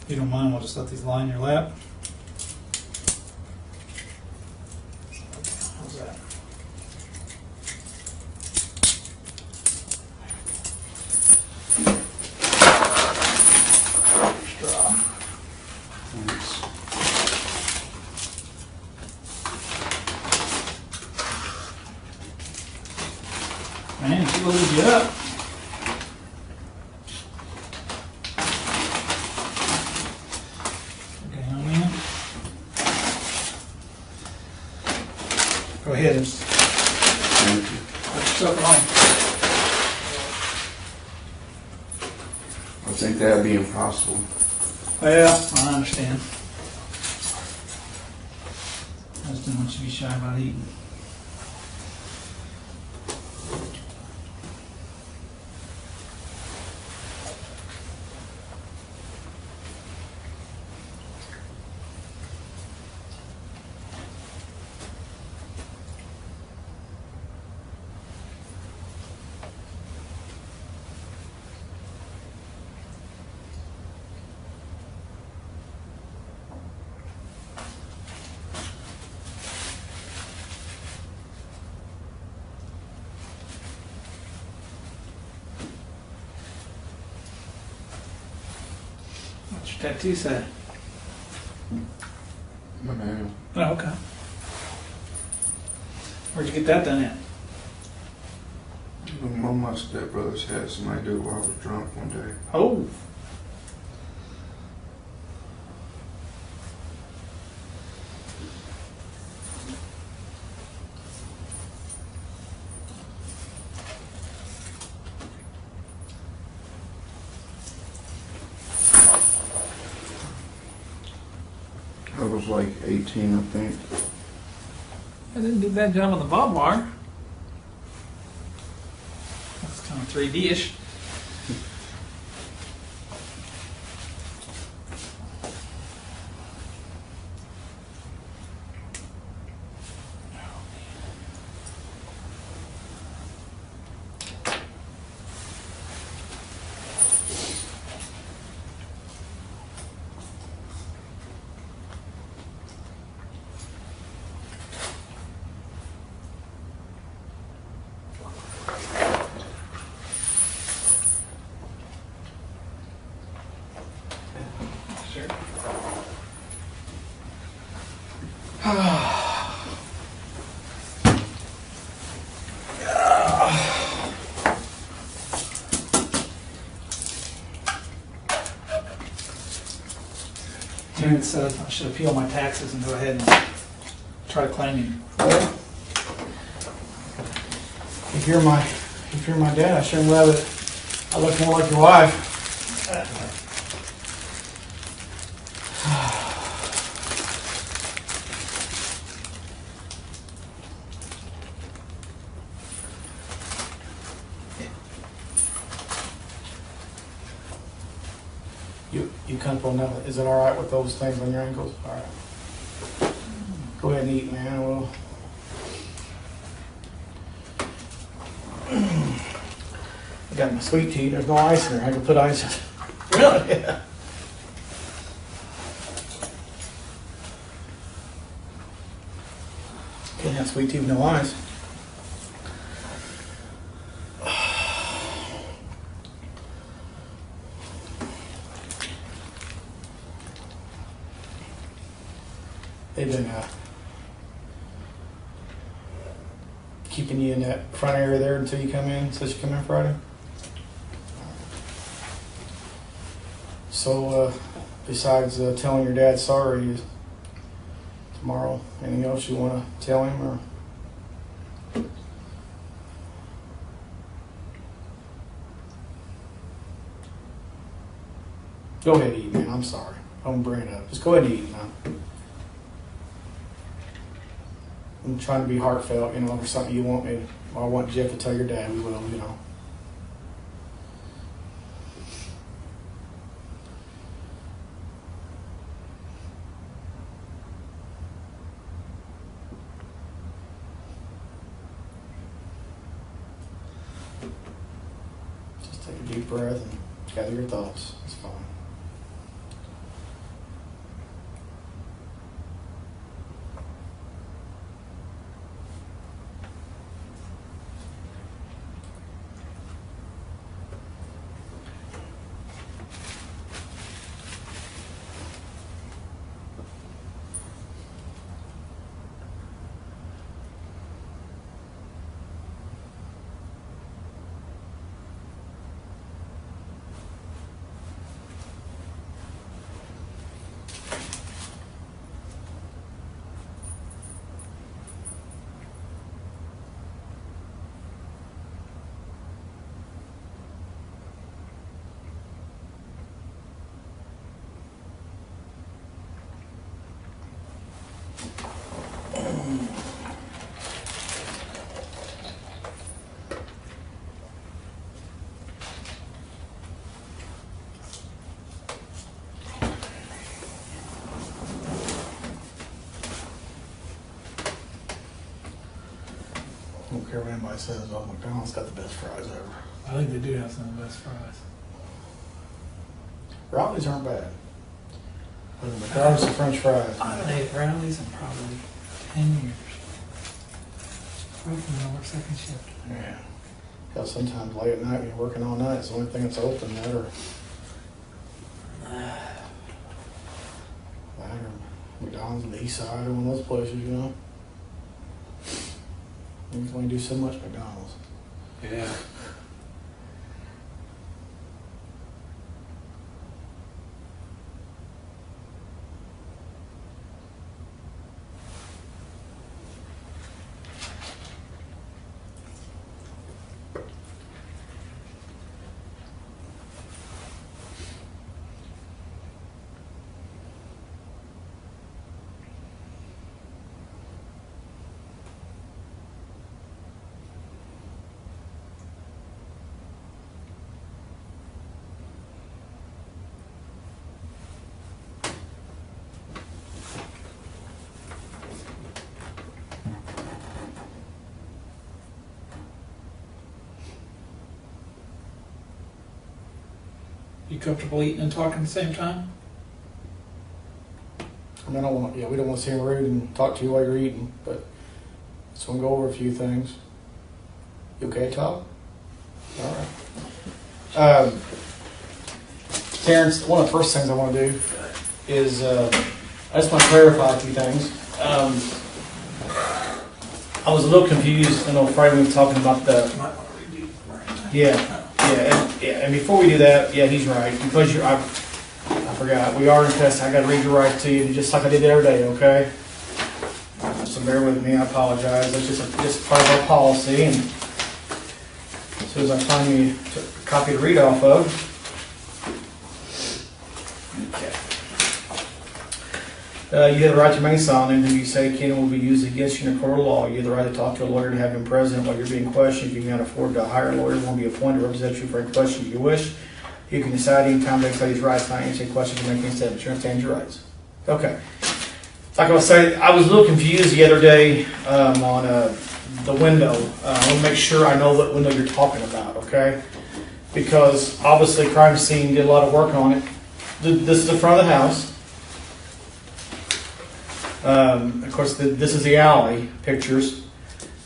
If you don't mind, we'll just let these lie in your lap. How's that? Straw. Man, she loaded you up. Okay, on in. Go ahead and Thank you. put your stuff I think that'd be impossible. on. Well, I understand. I just didn't want you to be shy about eating. What's your tattoo say? My name. Oh, okay. Where'd you get that done at? One of my stepbrothers had somebody do it while I was drunk one day. Oh. I was like 18, I think. I didn't do that job on the barbed wire. That's kind of 3D-ish. Sure. Terrence said I should appeal my taxes and go ahead and try to claim him. If you're my dad, I sure glad that I look more like your wife. You comfortable now? Is it all right with those things on your ankles? All right. Go ahead and eat, man. Well, I got my sweet tea. There's no ice in there. I can put ice in. Really? Yeah. Can't have sweet tea with no ice. They've been keeping you in that front area there until you come in, since you come in Friday? So, besides telling your dad sorry, tomorrow, anything else you want to tell him? Or go ahead and eat, man. I'm sorry. Don't bring it up. Just go ahead and eat, man. I'm trying to be heartfelt, if there's something you want me to, or I want Jeff to tell your dad, we will, Just take a deep breath and gather your thoughts. It's fine. care what anybody says, oh, McDonald's got the best fries ever. I think they do have some of the best fries. Rowley's aren't bad. But McDonald's and French fries. I haven't ate Rowley's in probably 10 years. Probably when I work second shift. Yeah. Hell, sometimes late at night when you're working all night, it's the only thing that's open that or McDonald's on the east side or one of those places, you know. You can only do so much McDonald's. Yeah. You comfortable eating and talking at the same time? I mean, we don't want to seem rude and talk to you while you're eating, but just want to go over a few things. You okay to talk? All right. Terrence, one of the first things I want to do is I just want to clarify a few things. I was a little confused. I know Friday we were talking about the. And before we do that, yeah, he's right. Because I forgot. We are in test. I got to read your rights to you, just like I did the other day. Okay. So bear with me. I apologize. That's just part of our policy. And as soon as I find me a copy to read off of. You have the right to remain silent. Anything you say can and will be used against you in a court of law. You have the right to talk to a lawyer and have him present while you're being questioned. If you cannot afford to hire a lawyer, won't be appointed to represent you for any questions you wish. You can decide any time to exercise these rights, not answer any questions or make any statements. You understand your rights. Okay. Like I was saying, I was a little confused the other day on the window. I want to make sure I know what window you're talking about, okay? Because obviously crime scene did a lot of work on it. This is the front of the house. Of course, this is the alley pictures.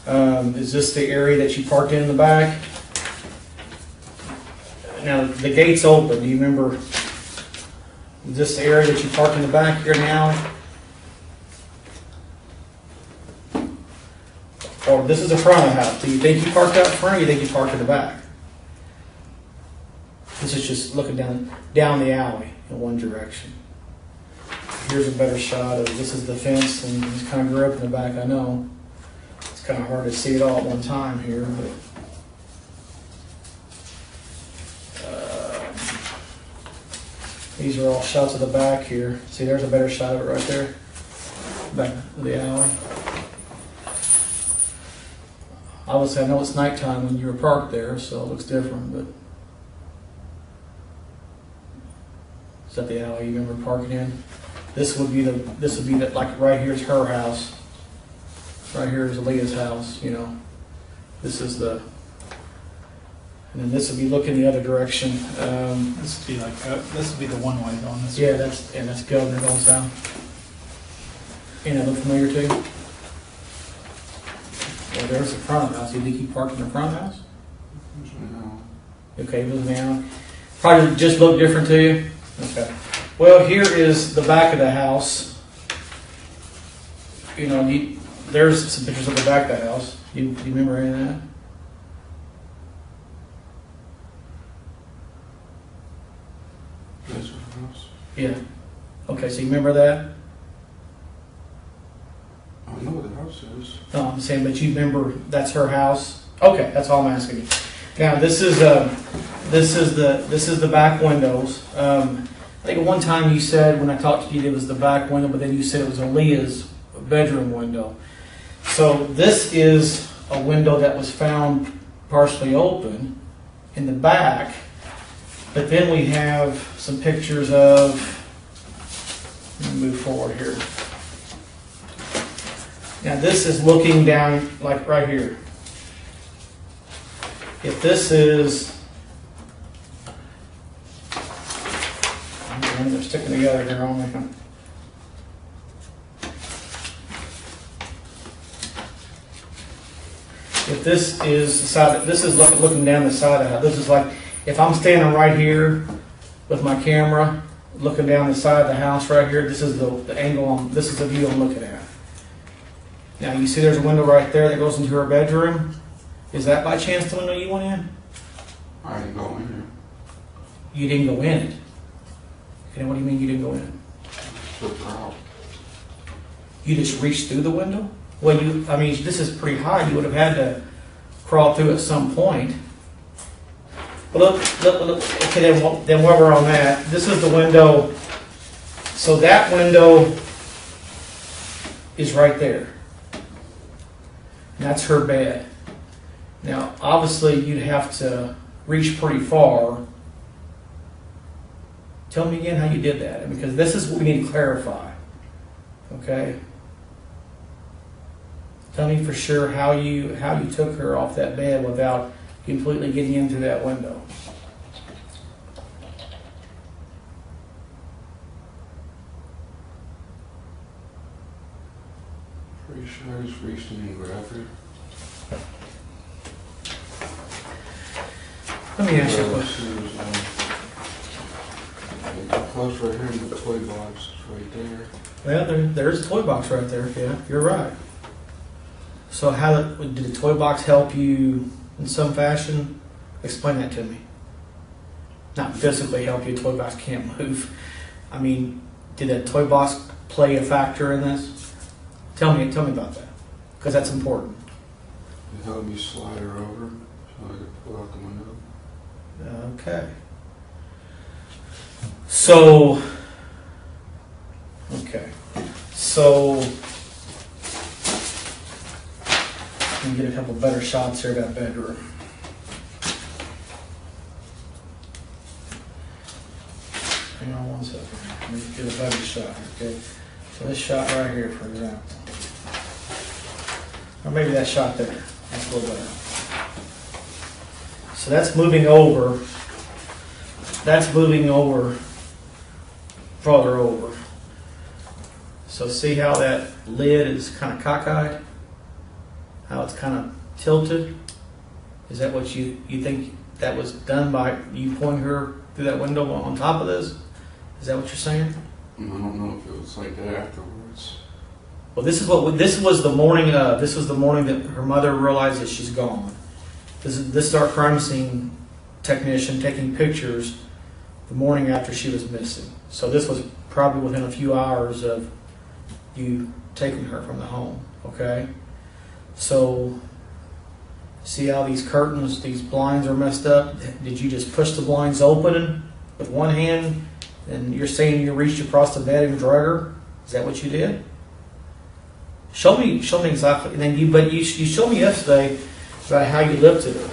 Is this the area that you parked in the back? Now, the gate's open. Do you remember? Is this the area that you parked in the back here in the alley? Or this is the front of the house. Do you think you parked out front or do you think you parked in the back? This is just looking down the alley in one direction. Here's a better shot of this is the fence, and it's kind of grew up in the back. I know it's kind of hard to see it all at one time here, but these are all shots of the back here. See, there's a better shot of it right there, back of the alley. Obviously, I know it's nighttime when you were parked there, so it looks different. But is that the alley you remember parking in? This would be like right here is her house. Right here is Aleah's house, you know. This is and then this would be looking the other direction. This would be like this would be the one way going this way. Yeah, that's Governor going south. And that look familiar to you? Well, there's the front of the house. You think he parked in the front of the house? No. Okay, he was now. Probably just look different to you? Okay. Well, here is the back of the house. You know, there's some pictures of the back of the house. Do you remember any of that? That's her house. Yeah. Okay, so you remember that? I know what the house is. No, I'm saying, but you remember that's her house? Okay, that's all I'm asking you. Now, this is the back windows. I think at one time you said, when I talked to you, it was the back window, but then you said it was Aleah's bedroom window. So this is a window that was found partially open in the back, but then we have some pictures of, let me move forward here. Now this is looking down, like right here. if this is, they're sticking together here on me. If this is the side, this is looking down the side of the house. This is like, if I'm standing right here with my camera, looking down the side of the house right here, this is the angle, this is the view I'm looking at. Now you see there's a window right there that goes into her bedroom. Is that by chance the window you went in? I didn't go in there. You didn't go in it. Okay, what do you mean you didn't go in it? Took her out. You just reached through the window? Well, I mean, this is pretty high. You would have had to crawl through at some point. Well, look. Okay, then while we're on that, this is the window. So that window is right there. That's her bed. Now, obviously, you'd have to reach pretty far. Tell me again how you did that, because this is what we need to clarify. Okay? Tell me for sure how you took her off that bed without completely getting in through that window. Pretty sure I just reached in and grabbed her. Let me ask you a question. Close right here in the toy box is right there. Well, there's a toy box right there. Yeah, you're right. So how did the toy box help you in some fashion? Explain that to me. Not physically help you. A toy box can't move. I mean, did that toy box play a factor in this? Tell me about that, because that's important. It helped me slide her over so I could pull out the window. Okay. So, let me get a couple better shots here of that bedroom. Hang on one second. Let me get a better shot. Okay. So this shot right here, for example. Or maybe that shot there. That's a little better. So that's moving over. That's moving over, farther over. So see how that lid is kind of cockeyed? How it's kind of tilted? Is that what you think that was done by you pulling her through that window on top of this? Is that what you're saying? I don't know if it was like that afterwards. Well, this was the morning of. This was the morning that her mother realized that she's gone. This is our crime scene technician taking pictures the morning after she was missing. So this was probably within a few hours of you taking her from the home, okay? So see how these curtains, these blinds are messed up? Did you just push the blinds open with one hand and you're saying you reached across the bed and drug her? Is that what you did? Show me exactly. And then you showed me yesterday about how you lifted her.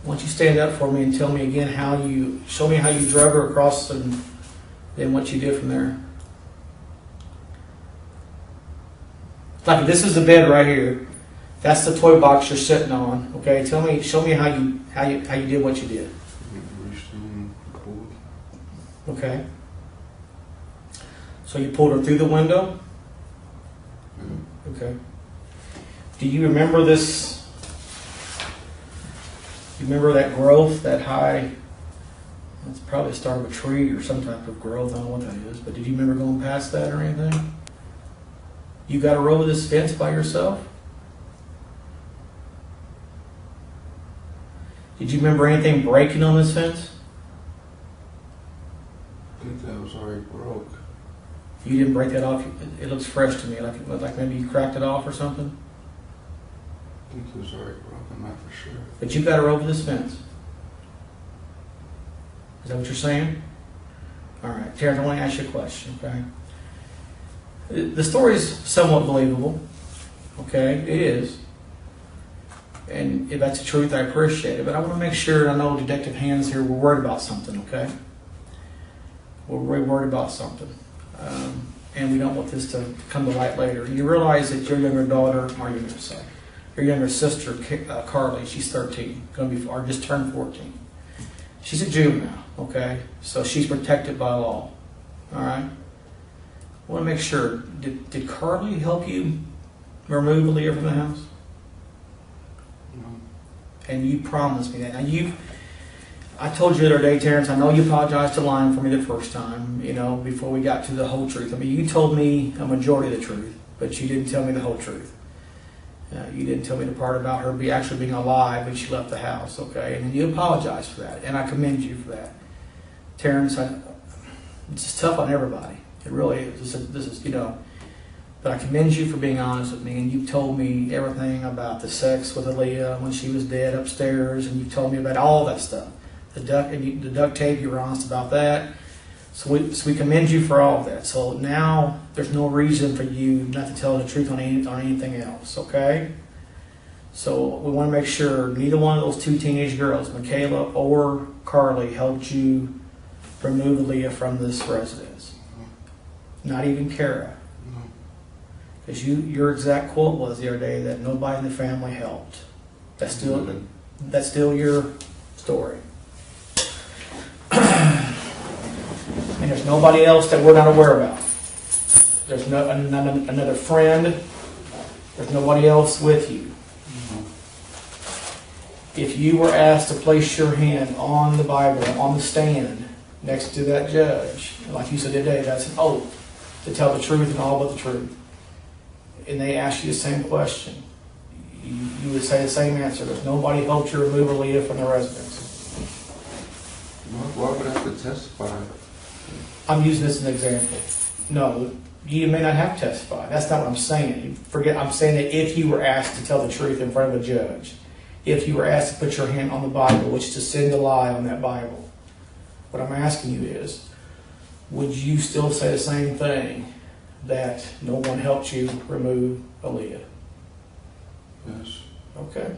Why don't you stand up for me and tell me again show me how you drug her across and then what you did from there. Like this is the bed right here. That's the toy box you're sitting on. Okay, show me how you did what you did. Reached in, pulled. Okay. So you pulled her through the window? Yeah. Okay. Do you remember this? You remember that growth, that high? That's probably the start of a tree or some type of growth. I don't know what that is. But did you remember going past that or anything? You got her over this fence by yourself? Did you remember anything breaking on this fence? I think that was already broke. You didn't break that off? It looks fresh to me, like maybe you cracked it off or something? I think it was already broke, I'm not for sure. But you got her over this fence? Is that what you're saying? All right, Terrence, I want to ask you a question, okay? The story is somewhat believable, okay? It is. And if that's the truth, I appreciate it. But I want to make sure, I know Detective Hands here, we're worried about something, okay? We're really worried about something. And we don't want this to come to light later. You realize that your younger daughter, or younger son, your younger sister, Carly, she's 13, gonna be, or just turned 14. She's a juvenile, okay? So she's protected by law, all right? I want to make sure, did Carly help you remove Aleah from the house? No. And you promised me that. Now I told you the other day, Terrence, I know you apologized to Lion for me the first time, before we got to the whole truth. I mean, you told me a majority of the truth, but you didn't tell me the whole truth. You didn't tell me the part about her actually being alive when she left the house, okay? And you apologized for that, and I commend you for that. Terrence, it's just tough on everybody. It really is. This is, but I commend you for being honest with me, and you told me everything about the sex with Aleah when she was dead upstairs, and you told me about all that stuff. The duct tape, you were honest about that. So we commend you for all of that. So now there's no reason for you not to tell the truth on anything else, okay? So we want to make sure neither one of those two teenage girls, Michaela or Carly, helped you remove Aleah from this residence. Not even Kara. No. Because your exact quote was the other day that nobody in the family helped. That's still your story. And there's nobody else that we're not aware about. There's another friend. There's nobody else with you. If you were asked to place your hand on the Bible, on the stand, next to that judge, like you said today, that's an oath to tell the truth and all but the truth. And they ask you the same question, you would say the same answer. There's nobody helped you remove Aleah from the residence. Why would I have to testify? I'm using this as an example. No, you may not have to testify. That's not what I'm saying. I'm saying that if you were asked to tell the truth in front of a judge, if you were asked to put your hand on the Bible, which is to send a lie on that Bible, what I'm asking you is, would you still say the same thing, that no one helped you remove Aleah? Yes. Okay.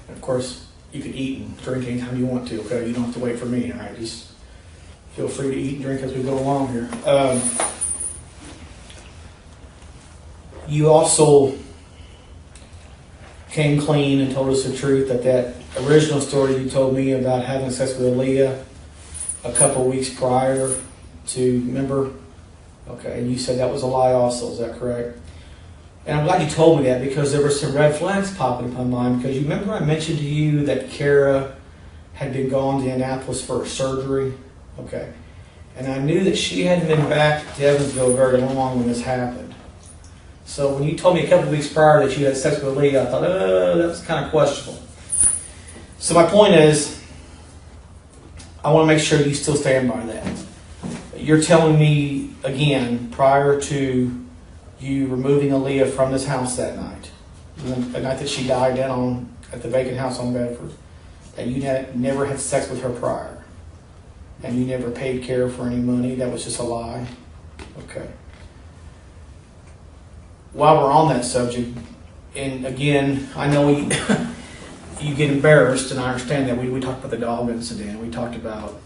Of course, you can eat and drink anytime you want to, okay? You don't have to wait for me, all right? Just feel free to eat and drink as we go along here. You also came clean and told us the truth that original story you told me about having sex with Aleah a couple weeks prior to, remember? Okay, and you said that was a lie also, is that correct? And I'm glad you told me that, because there were some red flags popping up on mine. Because you remember I mentioned to you that Kara had been gone to Indianapolis for her surgery? Okay. And I knew that she hadn't been back to Evansville very long when this happened. So when you told me a couple of weeks prior that you had sex with Aleah, I thought, that was kind of questionable. So my point is, I want to make sure you still stand by that. You're telling me, again, prior to you removing Aleah from this house that night, the night that she died down at the vacant house on Bedford, that you never had sex with her prior, and you never paid care for any money. That was just a lie. Okay. While we're on that subject, and again, I know you get embarrassed, and I understand that. We talked about the dog incident. We talked about,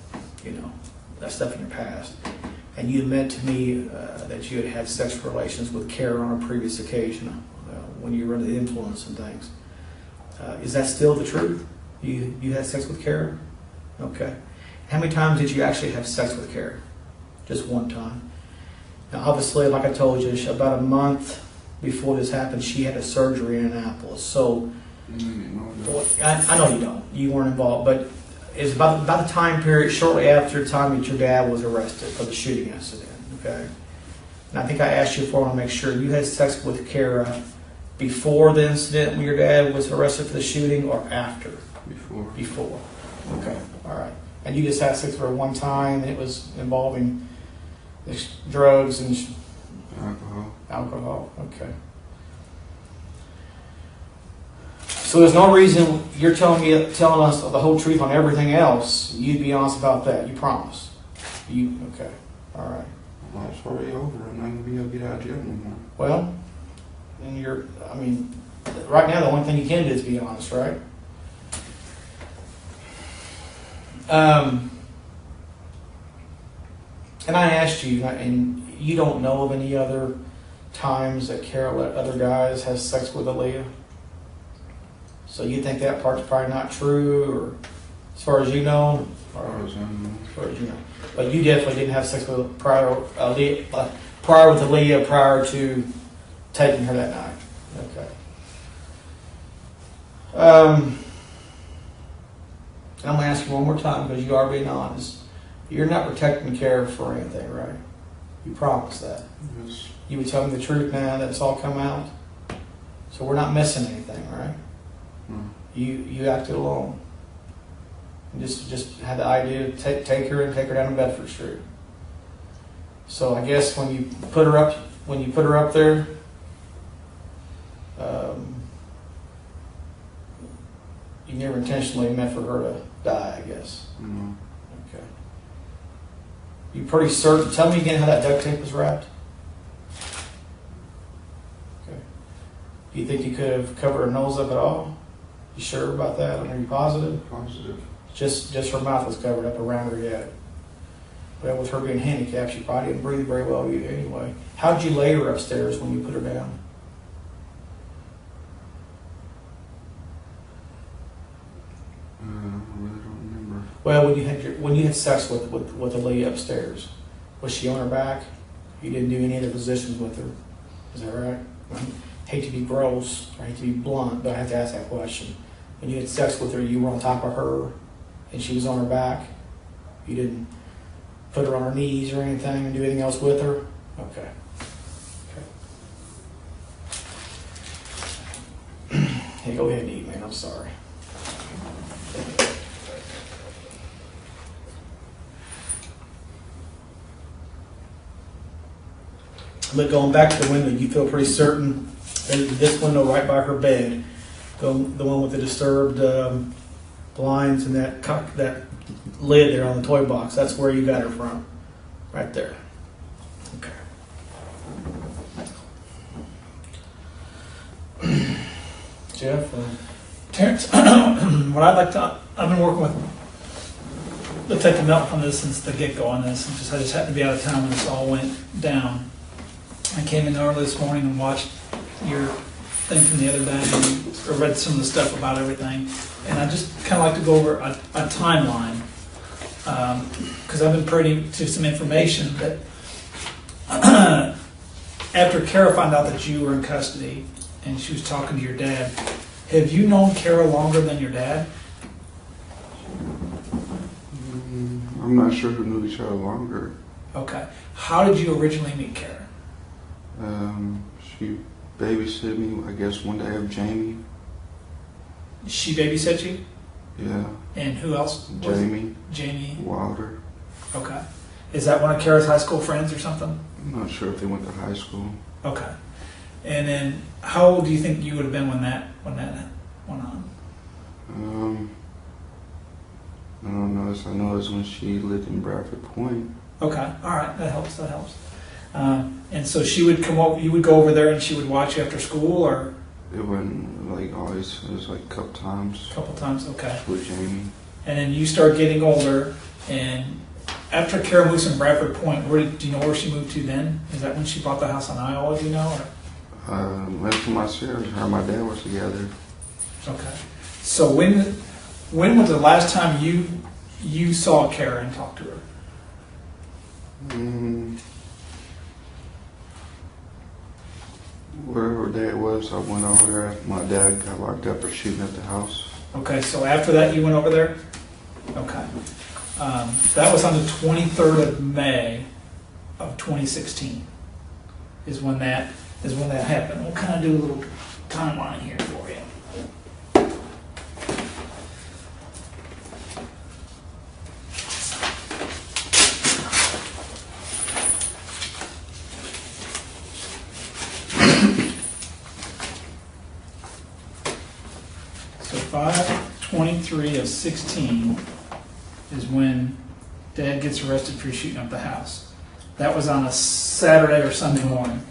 that stuff in your past. And you admit to me that you had had sexual relations with Kara on a previous occasion when you were under the influence and things. Is that still the truth? You had sex with Kara? Okay. How many times did you actually have sex with Kara? Just one time. Now, obviously, like I told you, about a month before this happened, she had a surgery in Annapolis. So, I know you don't. You weren't involved, but it's about the time period shortly after the time that your dad was arrested for the shooting incident, okay? And I think I asked you before, I want to make sure you had sex with Kara before the incident when your dad was arrested for the shooting, or after? Before. Okay, all right. And you just had sex with her one time, and it was involving drugs and alcohol, okay. So there's no reason you're telling us the whole truth on everything else. You'd be honest about that. You promise. Okay. All right. Well, it's already over. I'm not going to be able to get out of jail no more. Well, right now the only thing you can do is be honest, right? And I asked you, and you don't know of any other times that Carol let other guys have sex with Aleah? So you think that part's probably not true, or as far as you know? Or, as far as you know. But you definitely didn't have sex with prior with Aleah prior to taking her that night. Okay. I'm going to ask you one more time because you are being honest. You're not protecting Kara for anything, right? You promise that. Yes. You would tell me the truth now that it's all come out? So we're not missing anything, right? No. You acted alone. And just had the idea to take her and take her down to Bedford Street. So I guess when you put her up there, you never intentionally meant for her to die, I guess. No. Okay. You pretty certain? Tell me again how that duct tape was wrapped. Okay. Do you think you could have covered her nose up at all? You sure about that? Are you positive? Positive. Just her mouth was covered up around her yet. Well, with her being handicapped, she probably didn't breathe very well either anyway. How did you lay her upstairs when you put her down? I really don't remember. Well, when you had sex with Aleah upstairs, was she on her back? You didn't do any other positions with her. Is that right? I hate to be gross, or I hate to be blunt, but I have to ask that question. When you had sex with her, you were on top of her, and she was on her back. You didn't put her on her knees or anything and do anything else with her? Okay. Hey, go ahead and eat, man. I'm sorry. But going back to the window, you feel pretty certain that this window right by her bed, the one with the disturbed blinds and that lid there on the toy box, that's where you got her from, right there. Okay. Jeff? Terrence, what I'd like to, I've been working with Detective Melton on this since the get-go on this, and I just happened to be out of town when this all went down. I came in early this morning and watched your thing from the other day and read some of the stuff about everything. And I just kind of like to go over a timeline because I've been privy to some information that after Kara found out that you were in custody and she was talking to your dad, have you known Kara longer than your dad? I'm not sure who knew each other longer. Okay. How did you originally meet Kara? She babysat me, I guess, one day of Jamie. She babysat you? Yeah. And who else? Jamie. Jamie Wilder. Okay. Is that one of Kara's high school friends or something? I'm not sure if they went to high school. Okay. And then, how old do you think you would have been when that went on? I don't know. I know it's when she lived in Bradford Point. Okay. All right. That helps. And so she would come over. You would go over there, and she would watch you after school, or It wasn't like always. It was like a couple times. a couple times. Okay. With Jamie. And then you start getting older, and after Kara moves from Bradford Point, do you know where she moved to then? Is that when she bought the house on Iowa? Do you know? Or? Went to my sister. Her and my dad was together. Okay. So when was the last time you saw Kara and talked to her? Wherever day it was, I went over there after my dad got locked up for shooting at the house. Okay, so after that you went over there? Okay. That was on the 23rd of May of 2016 is when that happened. We'll kind of do a little timeline here for you. So 5/23 of 16 is when Dad gets arrested for shooting up the house. That was on a Saturday or Sunday morning.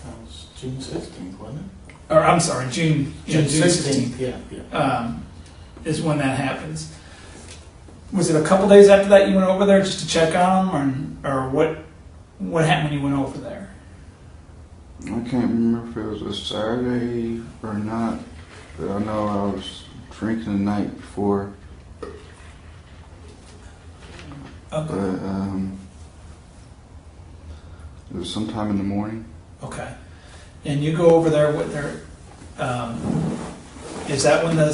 That was June 16th, wasn't it? Or I'm sorry, June 16th. Yeah. Is when that happens. Was it a couple days after that you went over there just to check on them, or what happened when you went over there? I can't remember if it was a Saturday or not, but I know I was drinking the night before. Okay. But it was sometime in the morning. Okay. And you go over there with their, is that when the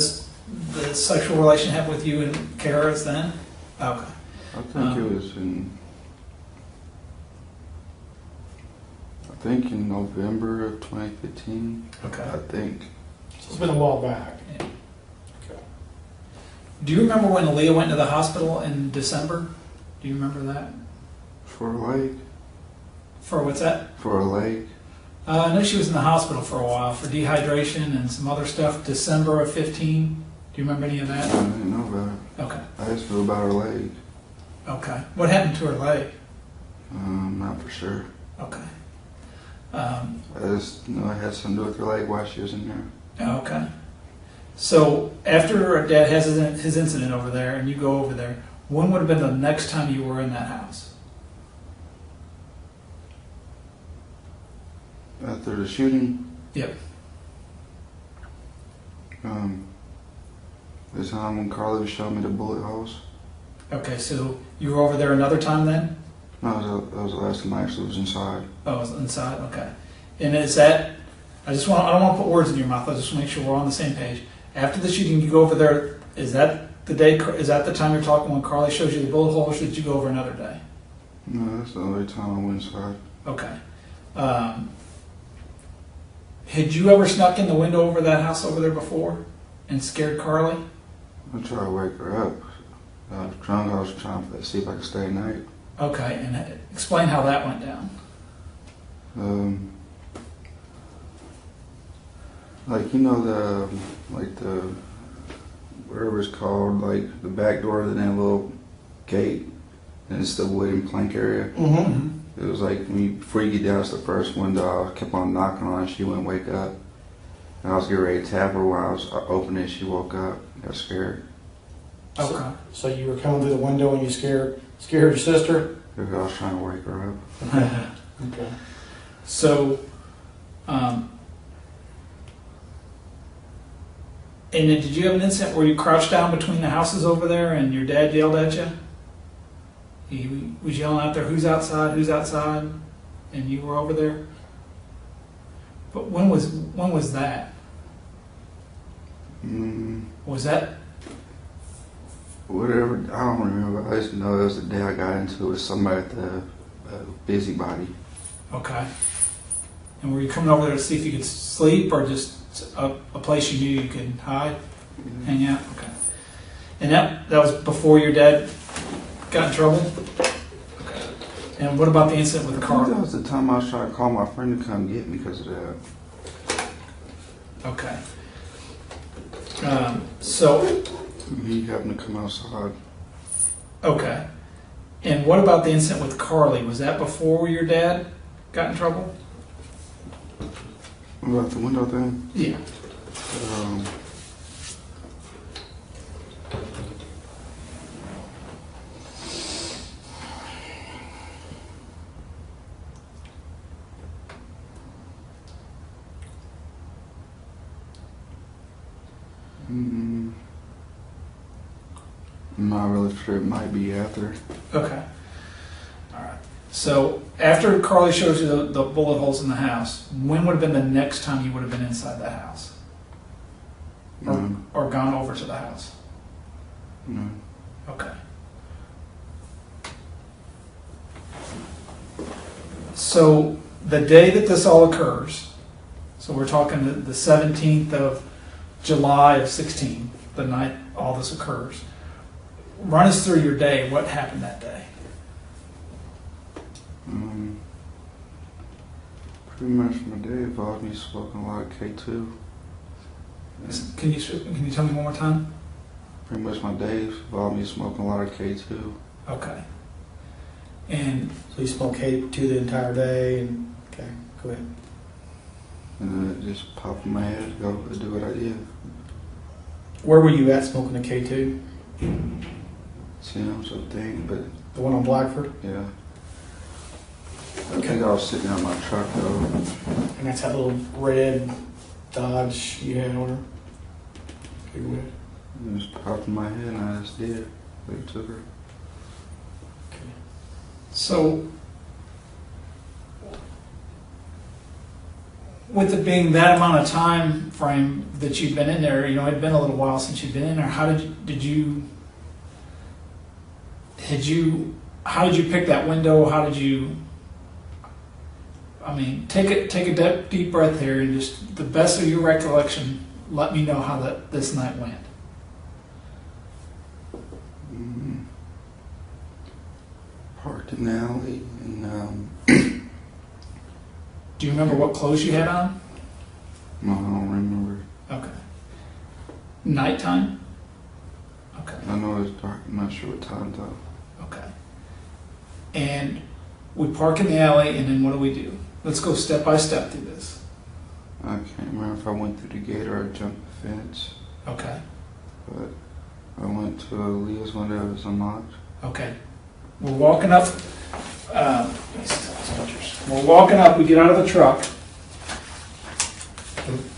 sexual relation happened with you and Kara's then? Okay. I think it was in November of 2015. Okay. I think. So it's been a while back. Yeah. Okay. Do you remember when Aleah went to the hospital in December? Do you remember that? For a leg? For what's that? For a leg? I know she was in the hospital for a while for dehydration and some other stuff. December of 15. Do you remember any of I that? didn't know about it. Okay. I just knew about her leg. Okay. What happened to her leg? Not for sure. Okay. I just know it had something to do with her leg while she was in there. Okay. So after her dad has his incident over there and you go over there, when would have been the next time you were in that house? After the shooting, Yep. the time when Carly was showing me the bullet holes. Okay, so you were over there another time then? No, that was the last time I actually was inside. Oh, it was inside? Okay. And is that, I don't want to put words in your mouth, I just want to make sure we're on the same page. After the shooting, you go over there, is that the time you're talking when Carly shows you the bullet hole, or should you go over another day? No, that's the only time I went inside. Okay. Had you ever snuck in the window over that house over there before and scared Carly? I tried to wake her up. I was drunk, I was trying to see if I could stay at night. Okay, and explain how that went down. Like, you know, whatever it's called, like the back door of that little gate, and it's the wooden plank area. Mm-hmm. It was like before you get down, it's the first window. I kept on knocking on it. She wouldn't wake up. And I was getting ready to tap her when I was opening it. She woke up, got scared. Okay. So you were coming through the window and you scared your sister? Because I was trying to wake her up. Okay. So, and then did you have an incident where you crouched down between the houses over there and your dad yelled at you? He was yelling out there, who's outside, and you were over there? But when was that? Was that? Whatever, I don't remember. I just know it was the day I got into it with somebody at the busybody. Okay. And were you coming over there to see if you could sleep, or just a place you knew you could hide, hang out? Okay. And that was before your dad got in trouble? Okay. And what about the incident with the I think that car? was the time I was trying to call my friend to come get me because of that. Okay. So, He happened to come outside. okay. And what about the incident with Carly? Was that before your dad got in trouble? About the window thing? Yeah. I'm not really sure. It might be after. Okay. All right. So after Carly shows you the bullet holes in the house, when would have been the next time you would have been inside the house? Or gone over to the house? No. Okay. So the day that this all occurs, so we're talking the 17th of July of 16, the night all this occurs. Run us through your day. What happened that day? Pretty much my day involved me smoking a lot of K2. Can you tell me one more time? Pretty much my day involved me smoking a lot of K2. Okay. And So you smoked K2 the entire day, and okay, go ahead. And then it just popped in my head to go do what I did. Where were you at smoking the K2? Tim's, I think, but The one on Blackford? yeah. I think I was sitting on my truck though. And that's that little red Dodge you had on her? Big red. It just popped in my head and I just did. They took her. Okay. So, with it being that amount of time frame that you've been in there, you know, it'd been a little while since you've been in there. How did you pick that window? How did you? I mean, take a deep breath here and just the best of your recollection. Let me know how this night went. Parked in the alley and Do you remember what clothes you had on? no, I don't remember. Okay. Nighttime? Okay. I know it was dark. I'm not sure what time though. Okay. And we park in the alley, and then what do? Let's go step by step through this. I can't remember if I went through the gate or I jumped the fence, Okay. but I went to Aleah's window. It was unlocked. Okay. We're walking up. We're walking up. We get out of the truck.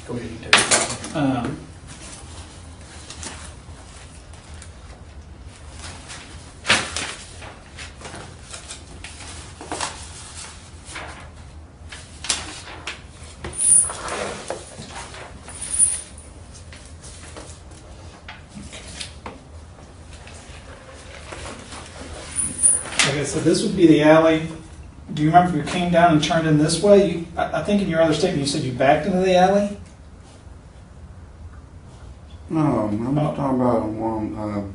Go ahead and take it. Okay, so this would be the alley. Do you remember if you came down and turned in this way? I think in your other statement you said you backed into the alley? No, I'm not talking about one.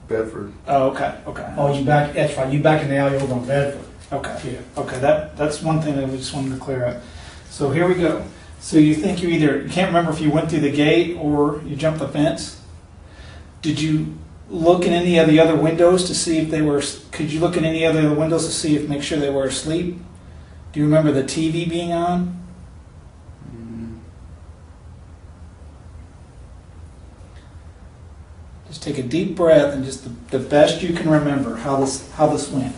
Bedford. Oh, okay, okay. Oh, that's right, you back in the alley over on Bedford. Okay. Yeah. Okay, that's one thing that we just wanted to clear up. So here we go. So you think you can't remember if you went through the gate or you jumped the fence? Did you look in any of the other windows to see if could you look in any other windows to see make sure they were asleep? Do you remember the TV being on? Just take a deep breath and just the best you can remember how this went.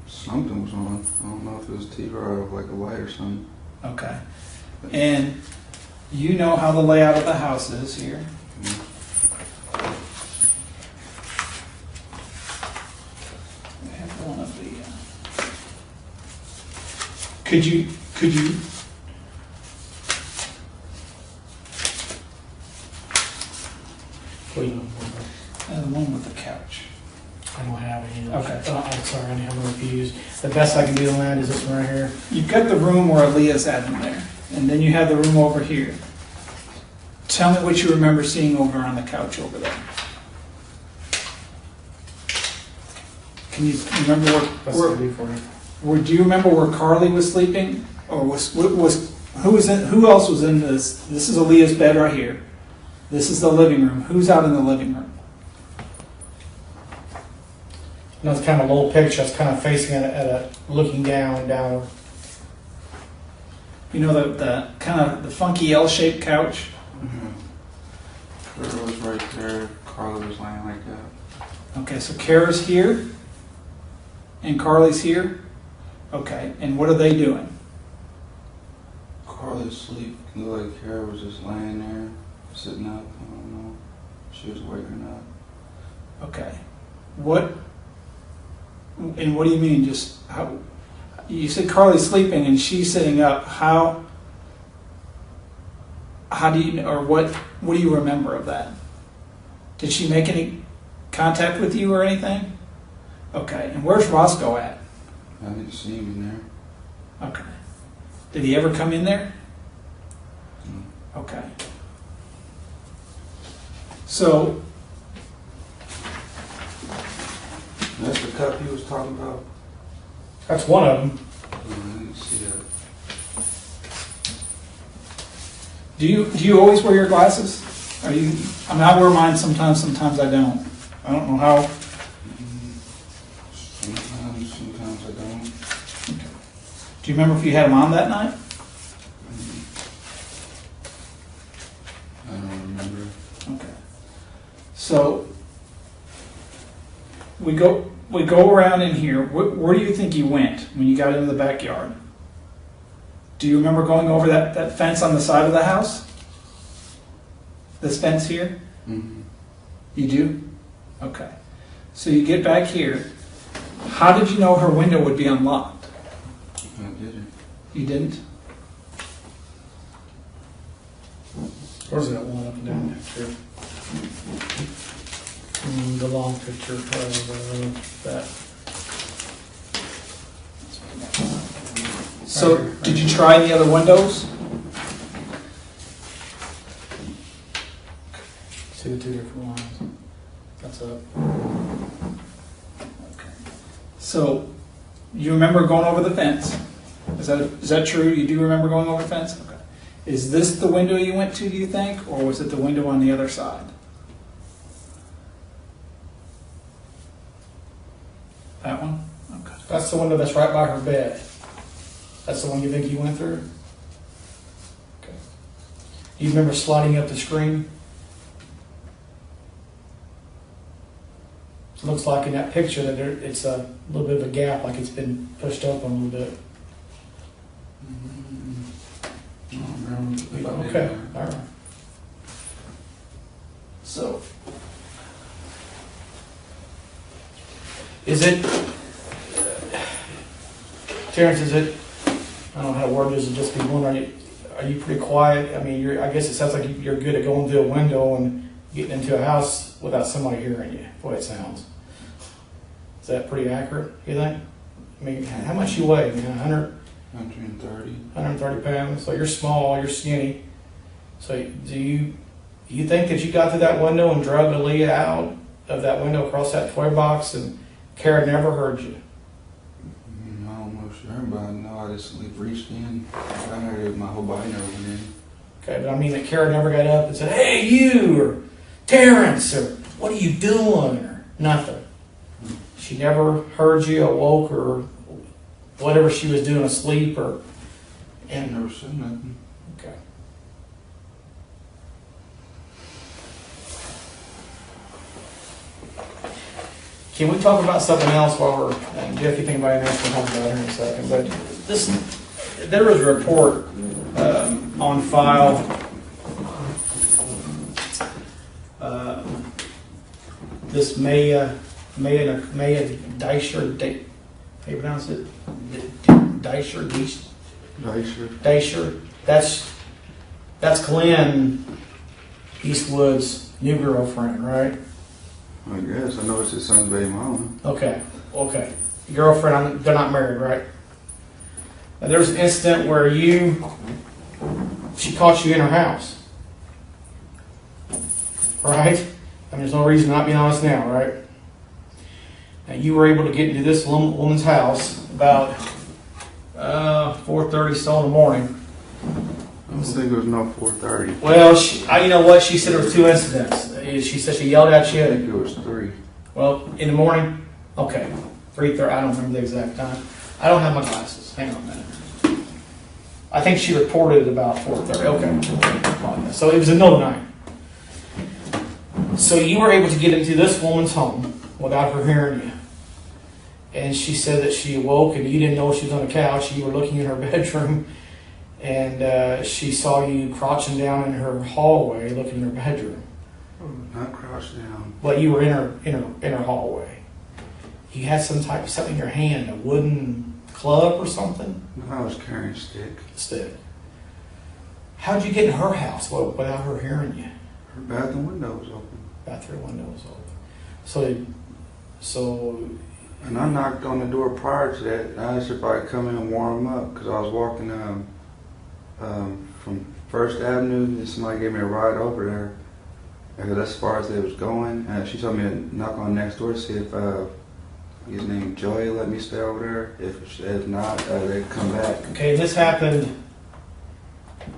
Something was on. I don't know if it was TV or like a light or something. Okay. And you know how the layout of the house is here. We have one of the. Could you? The one with the couch. I don't have any. Okay. I'm sorry, I have no reviews. The best I can do on that is this one right here. You've got the room where Aleah's at in there, and then you have the room over here. Tell me what you remember seeing over on the couch over there. Can you remember Best I can do for you. do you remember where Carly was sleeping, or who else was in this? This is Aleah's bed right here. This is the living room. Who's out in the living room? And that's kind of a little picture. It's kind of facing at a looking downward. You know the kind of the funky L-shaped couch. Kara was right there. Carla was laying like that. Okay, so Kara's here, and Carly's here. Okay, and what are they doing? Carla asleep. It looked like Kara was just laying there, sitting up. I don't know. She was waking up. Okay, what? And what do you mean? Just how? You said Carly's sleeping and she's sitting up. How do you, or what do you remember of that? Did she make any contact with you or anything? Okay, and where's Roscoe at? I didn't see him in there. Okay. Did he ever come in there? No. Okay. So, That's the cup he was talking about. That's one of them. I didn't see that. do you always wear your glasses? I mean, I wear mine sometimes I don't. I don't know how. Do you remember if you had them on that night? I don't remember. Okay. So we go around in here. Where do you think you went when you got into the backyard? Do you remember going over that fence on the side of the house? This fence here? Mm-hmm. You do? Okay. So you get back here. How did you know her window would be unlocked? I didn't. You didn't? Where's that one up and down there? The long picture of that. So did you try the other windows? See the two different lines. That's up. Okay. So you remember going over the fence? Is that true? You do remember going over the fence? Okay. Is this the window you went to, do you think, or was it the window on the other side? That one? Okay. That's the window that's right by her bed. That's the one you think you went through? Okay. Do you remember sliding up the screen? It looks like in that picture that it's a little bit of a gap, like it's been pushed open a little bit. I don't remember. Okay, all right. So Is it, Terrence, is it, I don't know how to word this, just be wondering, are you pretty quiet? I mean, I guess it sounds like you're good at going through a window and getting into a house without somebody hearing you, the way it sounds. Is that pretty accurate, you think? I mean, how much you weigh? 130. 130 pounds. So you're small, you're skinny. So do you think that you got through that window and drug Aleah out of that window across that toy box and Kara never heard you? I'm almost sure, but I know I just reached in. I heard it, my whole body never went in. Okay, but I mean that Kara never got up and said, "Hey, you," or "Terrence," or "What are you doing?" or nothing. She never heard you, awoke, or whatever she was doing, asleep, or. She never said nothing. Okay. Can we talk about something else while we're, and Jeff, you think about anything else, we'll talk about it in a second, but there was a report on file this Aleah Deisher, how you pronounce it? Deisher. That's Glenn Eastwood's new girlfriend, right? I guess. I know it's his son's baby mama. Okay. Girlfriend, they're not married, right? Now, there's an incident where she caught you in her house. Right? And there's no reason not being honest now, right? Now, you were able to get into this woman's house about 4:30 so in the morning. I don't think it was no 4:30. Well, you know what? She said there were two incidents. She said she yelled at I you. think it was 3. Well, in the morning? Okay. 3:30. I don't remember the exact time. I don't have my glasses. Hang on a minute. I think she reported about 4:30. Okay. So it was in the middle of the night. So you were able to get into this woman's home without her hearing you. And she said that she awoke and you didn't know she was on the couch. You were looking in her bedroom and she saw you crouching down in her hallway looking in her bedroom. Not crouched down. Well, you were in her hallway. You had something in your hand, a wooden club or something? No, I was carrying a stick. How'd you get in her house without her hearing you? Her bathroom window was open. Bathroom window was open. So. And I knocked on the door prior to that. I asked if I could come in and warm up because I was walking from First Avenue and somebody gave me a ride over there. Because that's as far as they was going. She told me to knock on next door to see if his name Joey let me stay over there. If not, they'd come back. Okay, this happened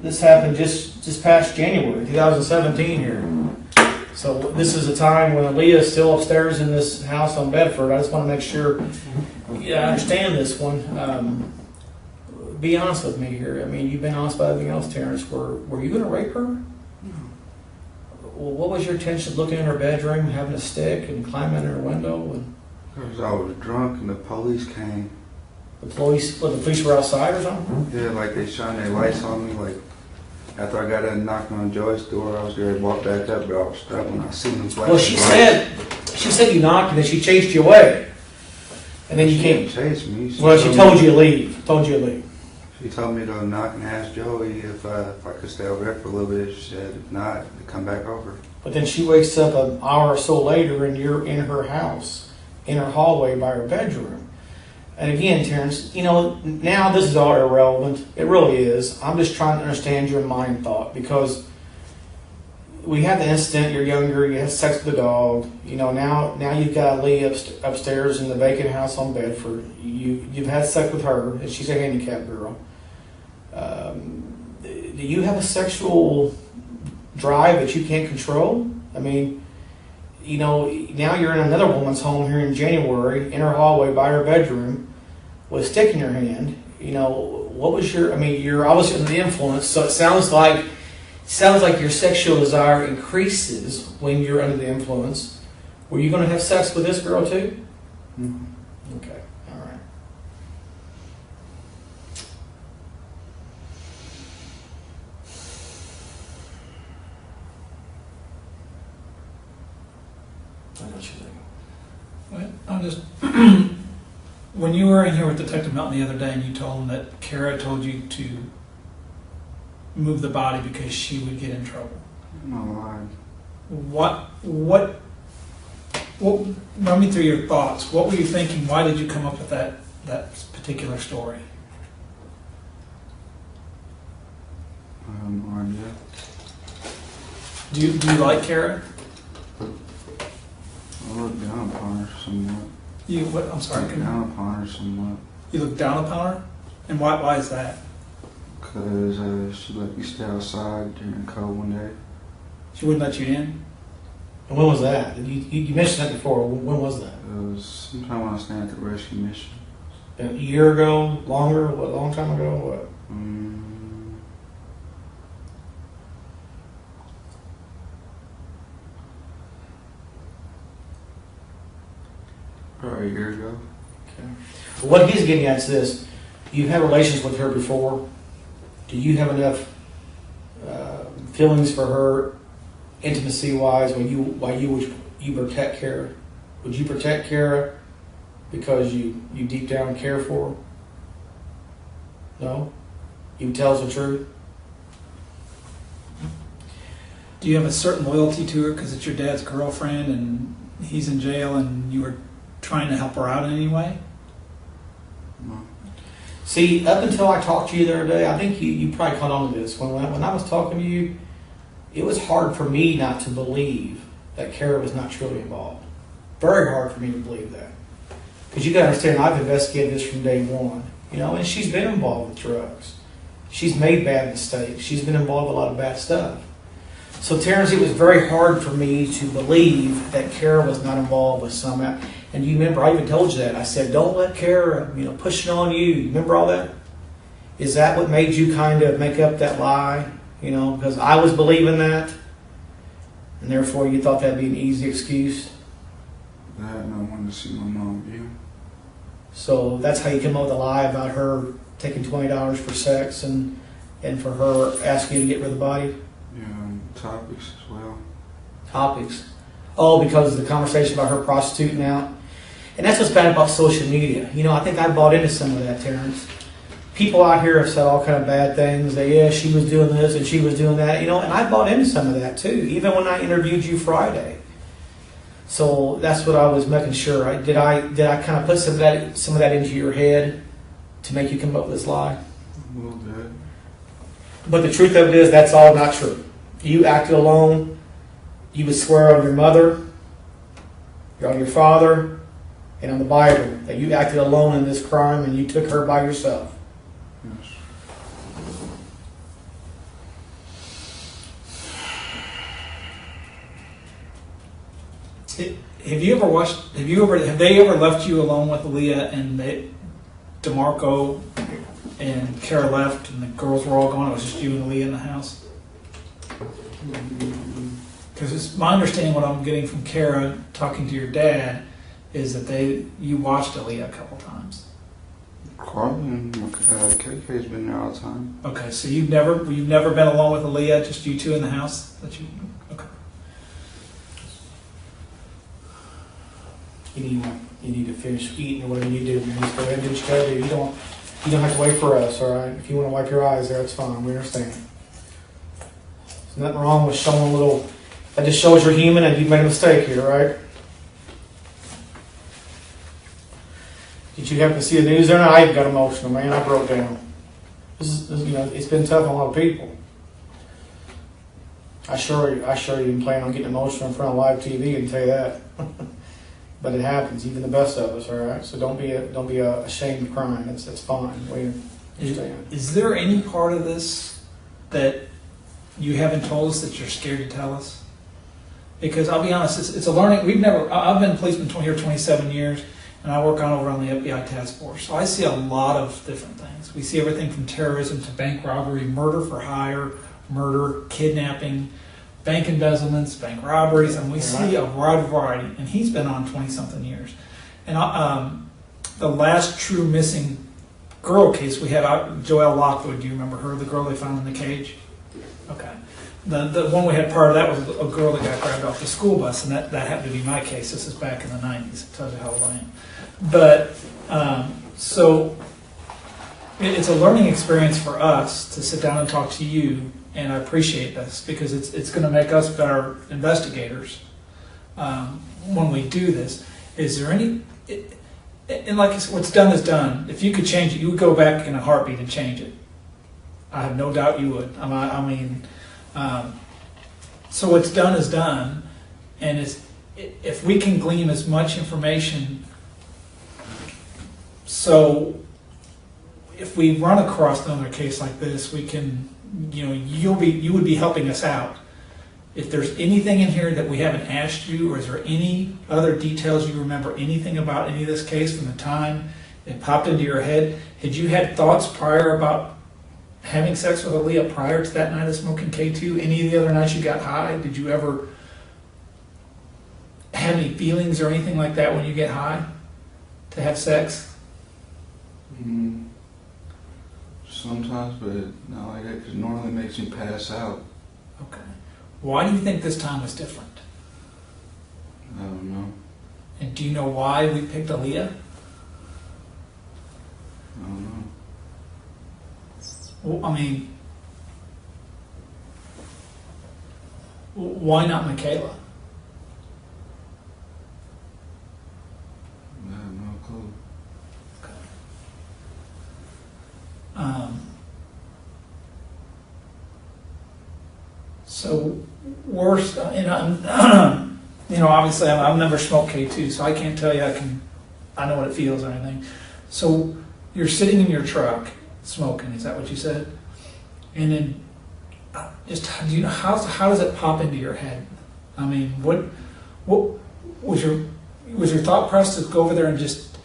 just past January 2017 here. So this is a time when Aleah is still upstairs in this house on Bedford. I just want to make sure I understand this one. be honest with me here. I mean, you've been honest about everything else, Terrence. Were you going to rape her? No. Well, what was your intention looking in her bedroom, having a stick and climbing in her window? And Because I was drunk and the police came. the police were outside or something? Yeah, like they shined their lights on me. Like after I got done knocking on Joy's door, I was going to walk back up, but I was stuck when I seen them flashing Well, lights. she said you knocked and then she chased you away. And then you She came. didn't chase me. She told you to leave. She told me to knock and ask Joey if I could stay over there for a little bit. She said if not, to come back over. But then she wakes up an hour or so later and you're in her house, in her hallway by her bedroom. And again, Terrence, now this is all irrelevant. It really is. I'm just trying to understand your mind thought because we had the incident, you're younger, you had sex with the dog. Now you've got Aleah upstairs in the vacant house on Bedford. You've had sex with her, and she's a handicapped girl. Do you have a sexual drive that you can't control? I mean, now you're in another woman's home here in January, in her hallway by her bedroom, with a stick in your hand. What was you're obviously under the influence, so it sounds like your sexual desire increases when you're under the influence. Were you going to have sex with this girl too? Mm-hmm. Okay, all right. I know what you're thinking. Well, I'm just, when you were in here with Detective Melton the other day and you told him that Kara told you to move the body because she would get in trouble. No lie. What, run me through your thoughts. What were you thinking? Why did you come up with that particular story? No idea. Do you like Kara? I look down upon her somewhat. I'm sorry. Look down upon her somewhat. You look down upon her? And why is that? Because she let me stay outside during the cold one day. She wouldn't let you in? And when was that? You mentioned that before. When was that? It was sometime when I was staying at the rescue mission. A year ago? Longer? What? A long time ago? What? Probably a year ago. Okay. Well, what he's getting at is this: you've had relations with her before. Do you have enough feelings for her, intimacy-wise, why you protect Kara? Would you protect Kara because you deep down care for her? No? You tell us the truth? Do you have a certain loyalty to her because it's your dad's girlfriend and he's in jail and you were trying to help her out in any way? No. See, up until I talked to you the other day, I think you probably caught on to this. When I was talking to you, it was hard for me not to believe that Kara was not truly involved. Very hard for me to believe that. Because you got to understand, I've investigated this from day one. And she's been involved with drugs. She's made bad mistakes. She's been involved with a lot of bad stuff. So, Terrence, it was very hard for me to believe that Kara was not involved with some. And you remember, I even told you that. I said, don't let Kara, push it on you. You remember all that? Is that what made you kind of make up that lie? Because I was believing that. And therefore, you thought that'd be an easy excuse. I had no one to see my mom view. So that's how you come up with a lie about her taking $20 for sex and for her asking you to get rid of the body? Yeah, topics as well. Topics. Oh, because of the conversation about her prostituting out. And that's what's bad about social media. I think I bought into some of that, Terrence. People out here have said all kind of bad things. That, she was doing this and she was doing that. And I bought into some of that too, even when I interviewed you Friday. So that's what I was making sure. Did I kind of put some of that into your head to make you come up with this lie? A little bit. But the truth of it is, that's all not true. You acted alone. You would swear on your mother, on your father, and on the Bible that you acted alone in this crime and you took her by yourself. Yes. Have they ever left you alone with Aleah and DeMarco and Kara left and the girls were all gone, it was just you and Aleah in the house? Because it's my understanding, what I'm getting from Kara talking to your dad, is that you watched Aleah a couple times. Carly and KK's been there all the time. Okay, so you've never been alone with Aleah, just you two in the house? Okay. You need to finish eating or whatever you do. You just go ahead and do what you gotta do. You don't have to wait for us, all right? If you want to wipe your eyes there, it's fine. We understand. There's nothing wrong with showing a little. That just shows you're human and you made a mistake here, right? Did you happen to see the news there? I even got emotional, man. I broke down. This it's been tough on a lot of people. I sure you didn't plan on getting emotional in front of live TV, and tell you that. But it happens, even the best of us, all right? So don't be ashamed of crying. That's fine. We understand. Is there any part of this that you haven't told us that you're scared to tell us? Because I'll be honest, it's a learning. I've been a policeman here 27 years, and I work over on the FBI task force. So I see a lot of different things. We see everything from terrorism to bank robbery, murder for hire, murder, kidnapping, bank embezzlements, bank robberies, and we see a wide variety. And he's been on 20-something years. And the last true missing girl case we had, Joelle Lockwood. Do you remember her? The girl they found in the cage. Okay. The one we had prior to that was a girl that got grabbed off the school bus, and that happened to be my case. This is back in the 90s. It tells you how old I am. But so it's a learning experience for us to sit down and talk to you, and I appreciate this because it's going to make us better investigators when we do this. Is there any? And like I said, what's done is done. If you could change it, you would go back in a heartbeat and change it. I have no doubt you would. So what's done is done, and if we can glean as much information, so if we run across another case like this, we can, you would be helping us out. If there's anything in here that we haven't asked you, or is there any other details you remember anything about any of this case from the time it popped into your head? Had you had thoughts prior about having sex with Aleah prior to that night of smoking K2? Any of the other nights you got high? Did you ever have any feelings or anything like that when you get high to have sex? Sometimes, but not like that, because it normally makes me pass out. Okay. Why do you think this time was different? I don't know. And do you know why we picked Aleah? I don't know. Well, why not Michaela? I have no clue. So worse, obviously I've never smoked K2, so I can't tell you I know what it feels or anything. So you're sitting in your truck smoking, is that what you said? And then just how does it pop into your head? What was your thought process to go over there and just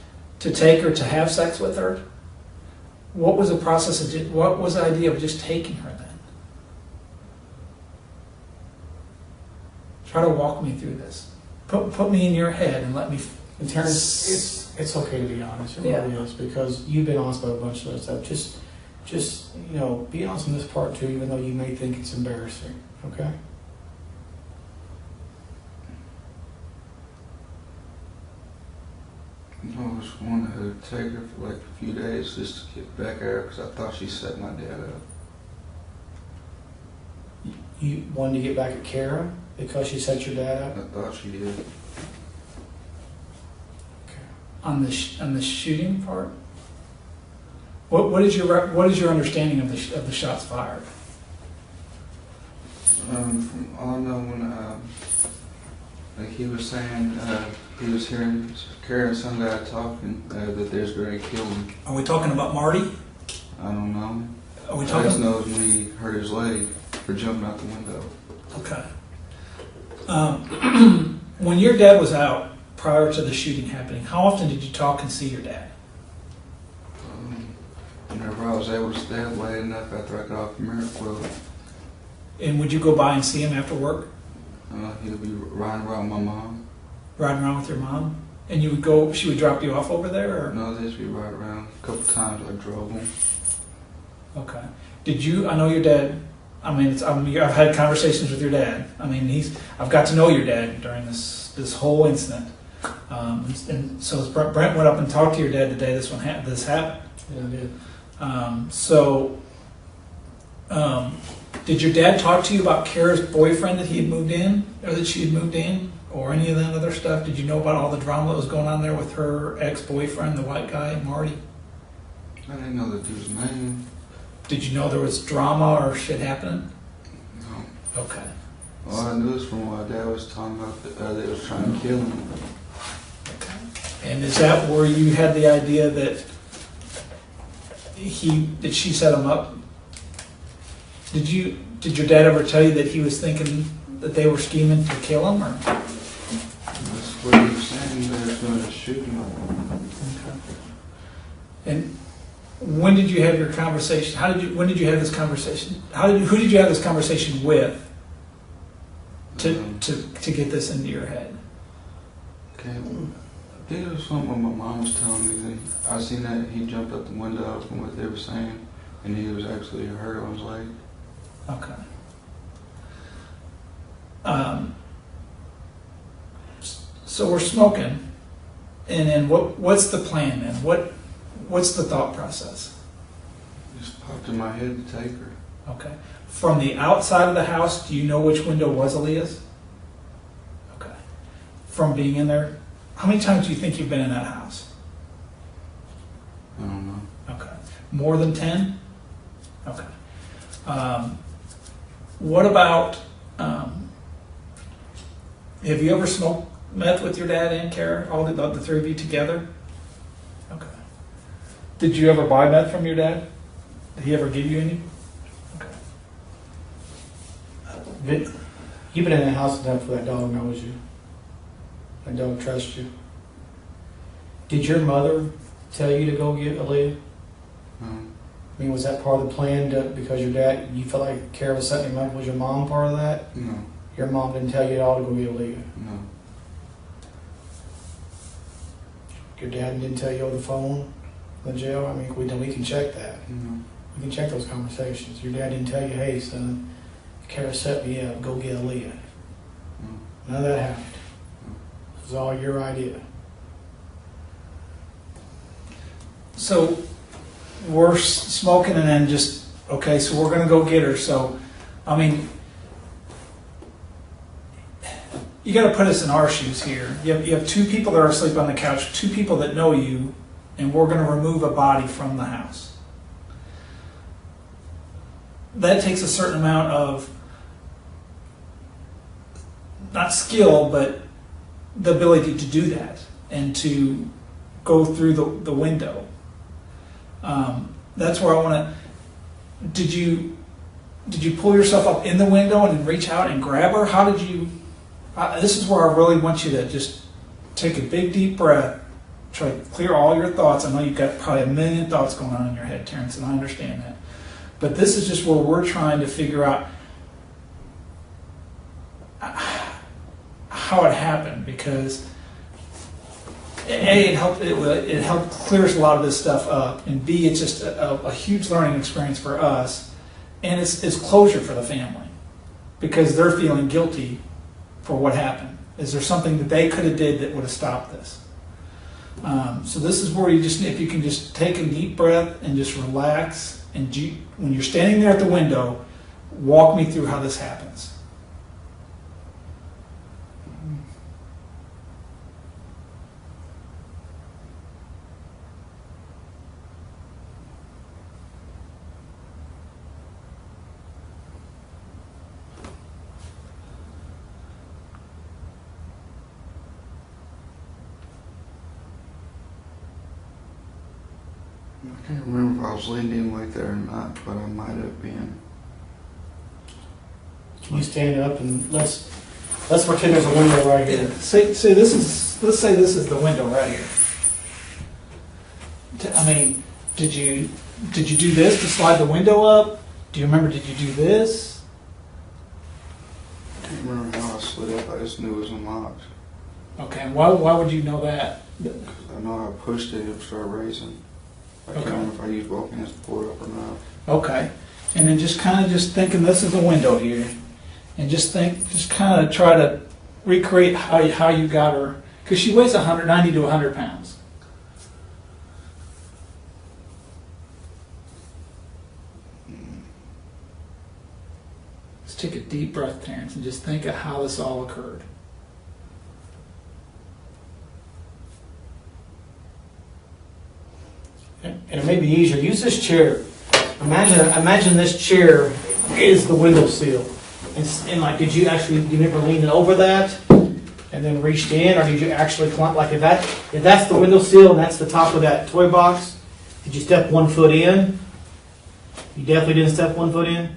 to take her, to have sex with her? What was the process of what was the idea of just taking her then? Try to walk me through this. Put me in your head and let me. And Terrence, it's okay to be honest. It really is, because you've been honest about a bunch of other stuff. Just be honest in this part too, even though you may think it's embarrassing. Okay. I just wanted to take her for like a few days just to get back at her, because I thought she set my dad up. You wanted to get back at Kara because she set your dad up? I thought she did. Okay. On the shooting part. What is your understanding of the shots fired? From all I know, when like he was saying, he was hearing Kara and some guy talking that there's going to kill him. Are we talking about Marty? I don't know. Are we I talking? just know when he hurt his leg for jumping out the window. Okay. When your dad was out prior to the shooting happening, how often did you talk and see your dad? Whenever I was able to stay up late enough after I got off from Miracle, And would you go by and see him after work? he'd be riding around with my mom. Riding around with your mom? And you would go, she would drop you off over there? Or? No, they'd be riding around. A couple times I drove him. Okay. Did you, I know your dad, I've had conversations with your dad. I've got to know your dad during this whole incident. And so Brent went up and talked to your dad the day this happened. Yeah, I did. Did your dad talk to you about Kara's boyfriend that he had moved in, or that she had moved in, or any of that other stuff? Did you know about all the drama that was going on there with her ex-boyfriend, the white guy, Marty? I didn't know the dude's name. Did you know there was drama or shit happening? No. Okay. All I knew is from what Dad was talking about that they was trying to kill him. Okay. And is that where you had the idea that she set him up? Did your dad ever tell you that he was thinking that they were scheming to kill him, or? That's what he was saying. They were going to shoot him. Okay. And when did you have your conversation? When did you have this conversation? Who did you have this conversation with to get this into your head? Okay. I think it was something my mom was telling me. I seen that he jumped up the window from what they were saying, and he was actually hurt on his leg. Okay. So we're smoking, and then what's the plan then? What's the thought process? It just popped in my head to take her. Okay. From the outside of the house, do you know which window was Aleah's? Okay. From being in there, how many times do you think you've been in that house? I don't know. Okay. More than 10? Okay. What about, have you ever smoked meth with your dad and Kara, all the three of you together? Okay. Did you ever buy meth from your dad? Did he ever give you any? Okay. You've been in that house enough for that dog knows you. That dog trusts you. Did your mother tell you to go get Aleah? No. I mean, was that part of the plan because your dad, you felt like Kara was setting him up? Was your mom part of that? No. Your mom didn't tell you at all to go get Aleah? No. Your dad didn't tell you over the phone in the jail? I mean, we can check that. No. We can check those conversations. Your dad didn't tell you, hey, son, Kara set me up, go get Aleah. No. None of that happened. It was all your idea. So we're smoking and then just, okay, so we're going to go get her. So, I mean, you got to put us in our shoes here. You have two people that are asleep on the couch, two people that know you, and we're going to remove a body from the house. That takes a certain amount of, not skill, but the ability to do that and to go through the window. That's where I want to. Did you pull yourself up in the window and then reach out and grab her? How did you? This is where I really want you to just take a big deep breath, try to clear all your thoughts. I know you've got probably a million thoughts going on in your head, Terrence, and I understand that. But this is just where we're trying to figure out how it happened, because A, it helped clears a lot of this stuff up, and B, it's just a huge learning experience for us, and it's closure for the family, because they're feeling guilty for what happened. Is there something that they could have did that would have stopped this? So this is where if you can just take a deep breath and just relax, and when you're standing there at the window, walk me through how this happens. I can't remember if I was leaned in like there or not, but I might have been. Can you stand up and let's pretend there's a window right here. Let's say this is the window right here. I mean, did you did you do this to slide the window up? Do you remember, did you do this? I can't remember how I slid up. I just knew it was unlocked. Okay, and why would you know that? I know I pushed it, it started raising. I can't Okay. remember if I used both hands to pull it up or not. Okay, and then just kind of just thinking this is a window here, and just kind of try to recreate how you got her, because she weighs 190 to 100 pounds. Let's take a deep breath, Terrence, and just think of how this all occurred. And it may be easier. Use this chair. Imagine this chair is the window sill. And like, did you never lean over that and then reached in, or did you actually climb? Like, if that's the window sill and that's the top of that toy box, did you step 1 foot in? You definitely didn't step 1 foot in.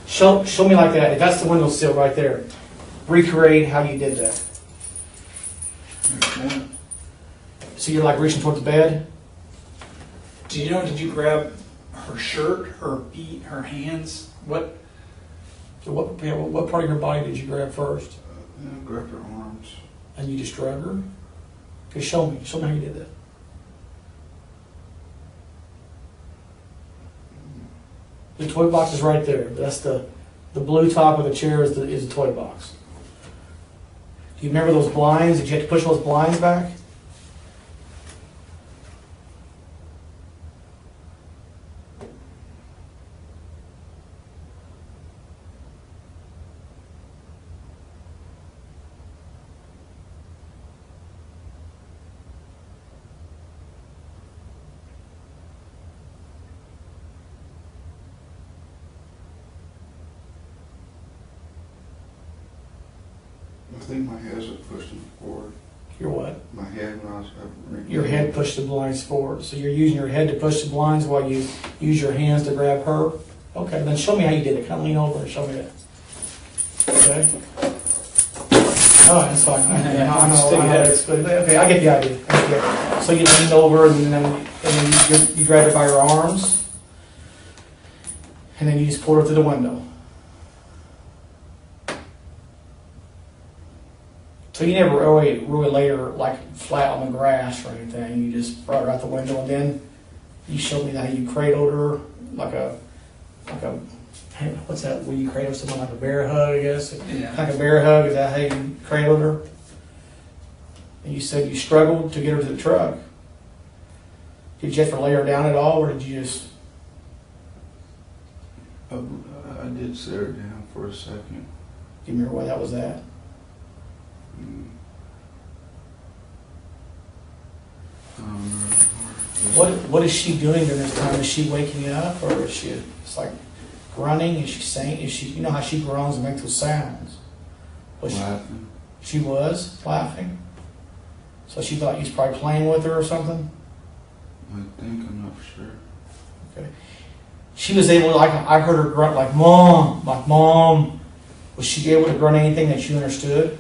Show me like that. If that's the window sill right there, recreate how you did that. Okay. So you're like reaching towards the bed. Do you know, did you grab her shirt, her feet, her hands? What part of your body did you grab first? I grabbed her arms. And you just drug her? Okay, show me how you did that. The toy box is right there. That's the blue top of the chair is the toy box. Do you remember those blinds? Did you have to push those blinds back? I think my head was pushing forward. Your what? My head when I was Your head pushed the blinds forward. So you're using your head to push the blinds while you use your hands to grab her? Okay, then show me how you did it. Kind of lean over and show me that. Okay. Oh, that's fine. I know. Okay, I get the idea. So you leaned over and then you grabbed her by her arms, and then you just pulled her through the window. So you never really laid her like flat on the grass or anything. You just brought her out the window, and then you showed me how you cradled her like a what's that? Where you cradle someone like a bear hug, I guess. Yeah. Like a bear hug. Is that how you cradled her? And you said you struggled to get her to the truck. Did you have to lay her down at all, or did you just? I did sit her down for a second. Do you remember why that was at? I don't remember. What is she doing during this time? Is she waking up, or is she it's like grunting? Is she saying? Is she? You know how she groans and makes those sounds. Was Laughing. she was laughing. So she thought you was probably playing with her or something. I think, I'm not for sure. Okay. She was able to, like, I heard her grunt like mom, like mom. Was she able to grunt anything that you understood?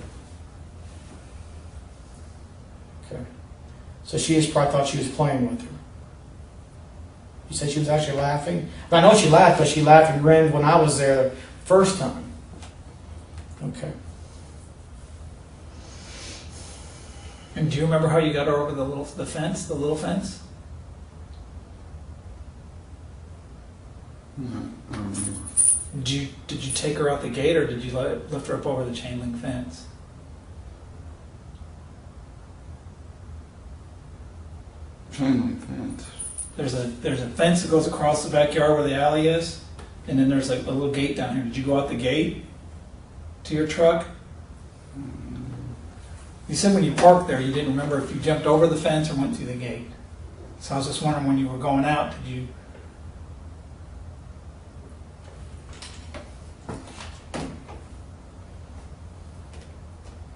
Okay. So she just probably thought she was playing with her. You said she was actually laughing? But I know she laughed, but she laughed and grinned when I was there the first time. Okay. And do you remember how you got her over the little fence? No, I don't remember. Did you take her out the gate, or did you lift her up over the chain link fence? Chain link fence. There's a fence that goes across the backyard where the alley is, and then there's like a little gate down here. Did you go out the gate to your truck? You said when you parked there, you didn't remember if you jumped over the fence or went through the gate. So I was just wondering, when you were going out, did you?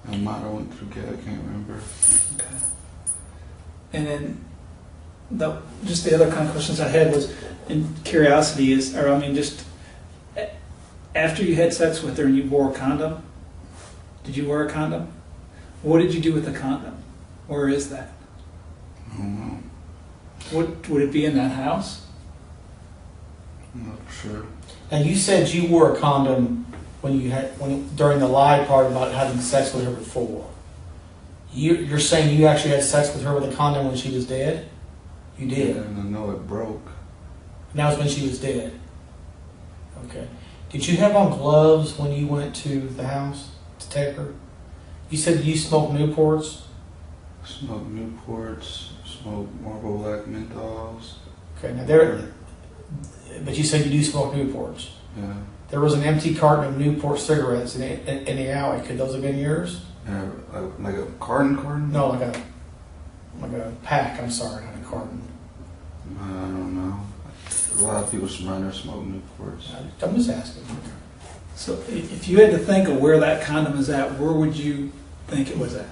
I might have went through gate, I can't remember. Okay. And then just the other kind of questions I had was, in curiosity is, or I mean, just after you had sex with her and you wore a condom, did you wear a condom? What did you do with the condom? Where is that? I don't know. Would it be in that house? I'm not sure. Now, you said you wore a condom during the lie part about having sex with her before. You're saying you actually had sex with her with a condom when she was dead? You did? Yeah, and I know it broke. And that was when she was dead? Okay. Did you have on gloves when you went to the house to take her? You said you smoked Newports? Smoked Newports, smoked Marlboro Black menthols. Okay, now but you said you do smoke Newports. Yeah. There was an empty carton of Newport cigarettes in the alley. Could those have been yours? Yeah, like a carton? No, like a pack. I'm sorry, not a carton. I don't know. A lot of people around there smoke Newports. I'm just asking. So if you had to think of where that condom is at, where would you think it was at?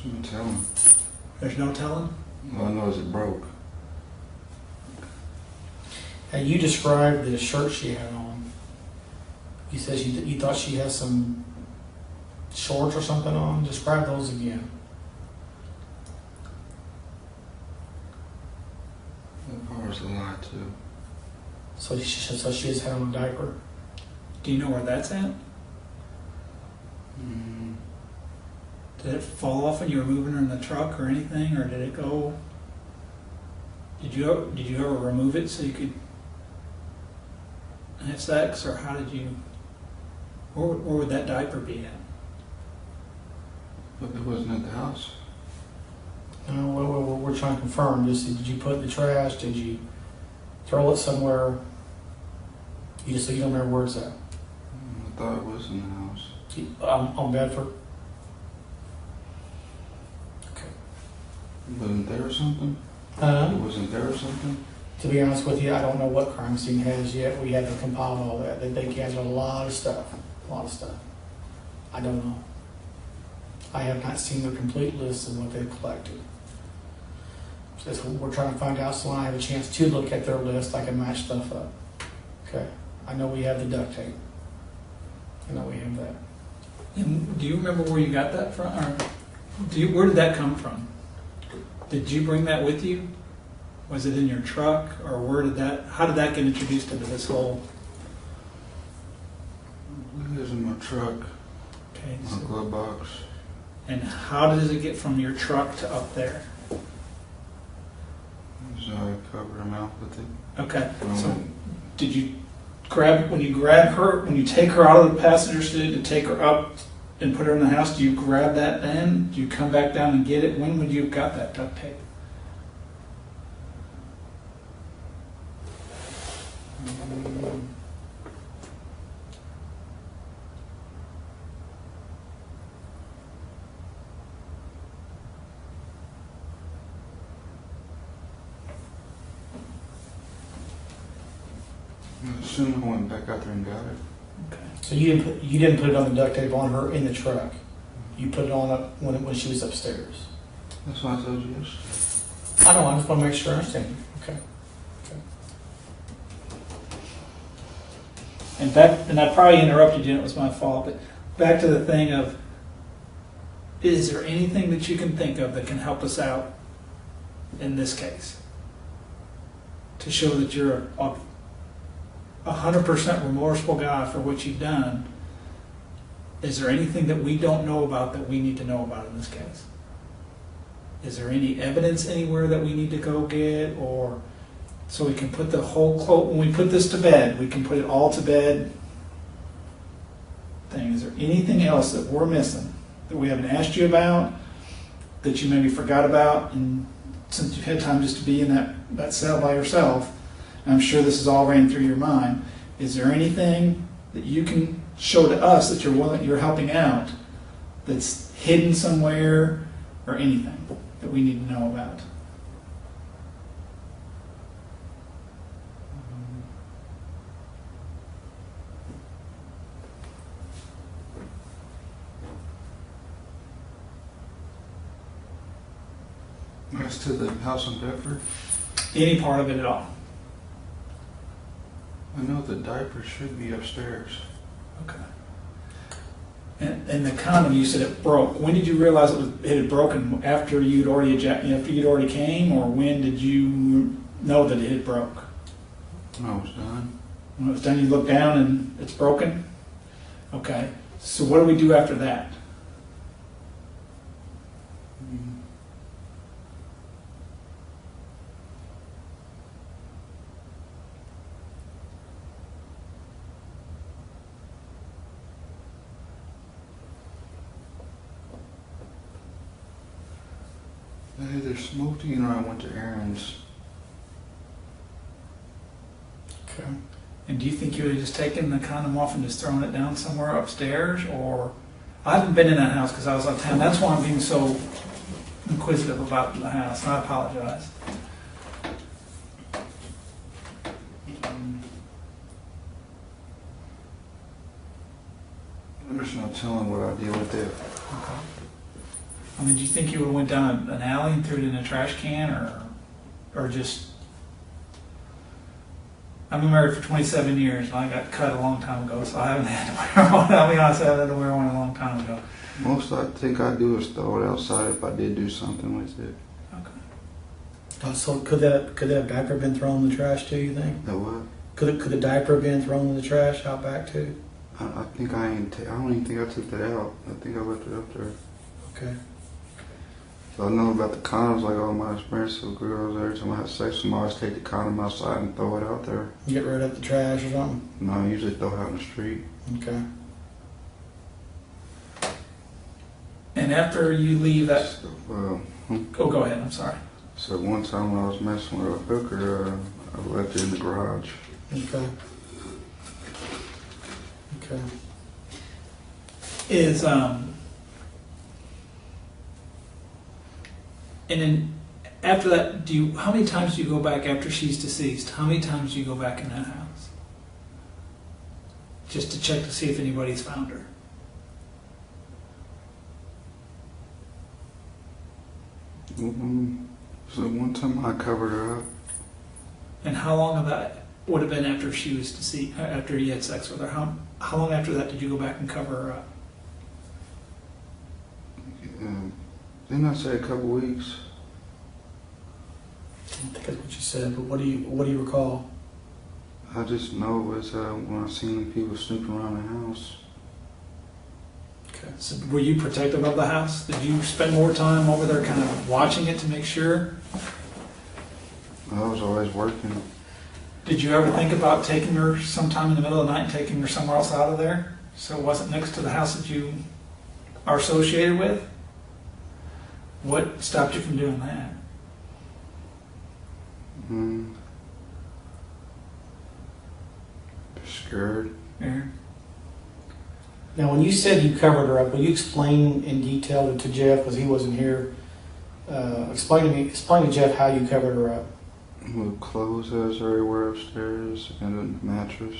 There's no telling. There's no telling? All I know is it broke. Now, you described the shirt she had on. You said you thought she had some shorts or something on. Describe those again. That part's a lie too. So she has had on a diaper. Do you know where that's at? Mm. Did it fall off when you were moving her in the truck or anything, or did it go? Did you ever remove it so you could have sex, or how did you? Where would that diaper be at? But it wasn't at the house. No, we're trying to confirm. Did you put it in the trash? Did you throw it somewhere? You don't remember where it's at? I thought it was in the house. On Bedford. Okay. Wasn't there or something? It wasn't there or something? To be honest with you, I don't know what crime scene has yet. We haven't compiled all that. They gathered a lot of stuff. I don't know. I have not seen their complete list of what they've collected. So we're trying to find out, so when I have a chance to look at their list, I can match stuff up. Okay. I know we have the duct tape. I know we have that. And do you remember where you got that from, or where did that come from? Did you bring that with you? Was it in your truck, or how did that get introduced into this whole? It was in my truck, Okay. my glove box. And how does it get from your truck to up there? So I covered her mouth with it. Okay. So did you when you take her out of the passenger seat to take her up and put her in the house, do you grab that then? Do you come back down and get it? When would you have got that duct tape? Soon I went back out there and got it. Okay. So you didn't put it on the duct tape on her in the truck. You put it on up when she was upstairs. That's what I told you yesterday. I know. I just want to make sure I understand. Okay. And I probably interrupted you, and it was my fault, but back to the thing of, is there anything that you can think of that can help us out in this case? To show that you're a 100% remorseful guy for what you've done. Is there anything that we don't know about that we need to know about in this case? Is there any evidence anywhere that we need to go get, or so we can put the whole when we put this to bed, we can put it all to bed thing? Is there anything else that we're missing that we haven't asked you about, that you maybe forgot about, and since you've had time just to be in that cell by yourself, and I'm sure this is all ran through your mind, is there anything that you can show to us that you're helping out that's hidden somewhere, or anything that we need to know about? As to the house in Bedford, Any part of it at all? I know the diaper should be upstairs. Okay. And the condom, you said it broke. When did you realize it had broken? After you'd already came, or when did you know that it had broke? When I was done. When it was done, you looked down and it's broken? Okay. So what do we do after that? I either smoked it or I went to errands. Okay. And do you think you would have just taken the condom off and just thrown it down somewhere upstairs? Or I haven't been in that house because I was out of town. That's why I'm being so inquisitive about the house, and I apologize. I'm just not telling what I did with it. Okay. I mean, do you think you would have went down an alley and threw it in a trash can, or just? I've been married for 27 years, and I got cut a long time ago, so I haven't had to wear one. I'll be honest, I haven't had to wear one a long time ago. Most I think I do is throw it outside if I did do something with it. Okay. So could that diaper have been thrown in the trash too, you think? That what? Could the diaper have been thrown in the trash out back too? I think I ain't. I don't even think I took that out. I think I left it up there. Okay. So I know about the condoms, like all my experience with girls. Every time I have sex with them, I always take the condom outside and throw it out there. You get rid of the trash or something? No, I usually throw it out in the street. Okay. And after you leave that, So, go ahead. I'm sorry. so one time when I was messing with a hooker, I left it in the garage. Okay. Okay. Is and then after that, how many times do you go back after she's deceased? How many times do you go back in that house? Just to check to see if anybody's found her. So one time I covered her up. And how long of that would have been after she was deceased, after you had sex with her? How long after that did you go back and cover her up? Didn't I say a couple weeks? I think that's what you said, but what do you recall? I just know it was when I seen them people snooping around the house. Okay. So were you protective of the house? Did you spend more time over there kind of watching it to make sure? I was always working. Did you ever think about taking her sometime in the middle of the night and taking her somewhere else out of there? So it wasn't next to the house that you are associated with? What stopped you from doing that? Scared. Yeah. Now, when you said you covered her up, will you explain in detail to Jeff, because he wasn't here? Explain to Jeff how you covered her up. With clothes that was everywhere upstairs and a mattress.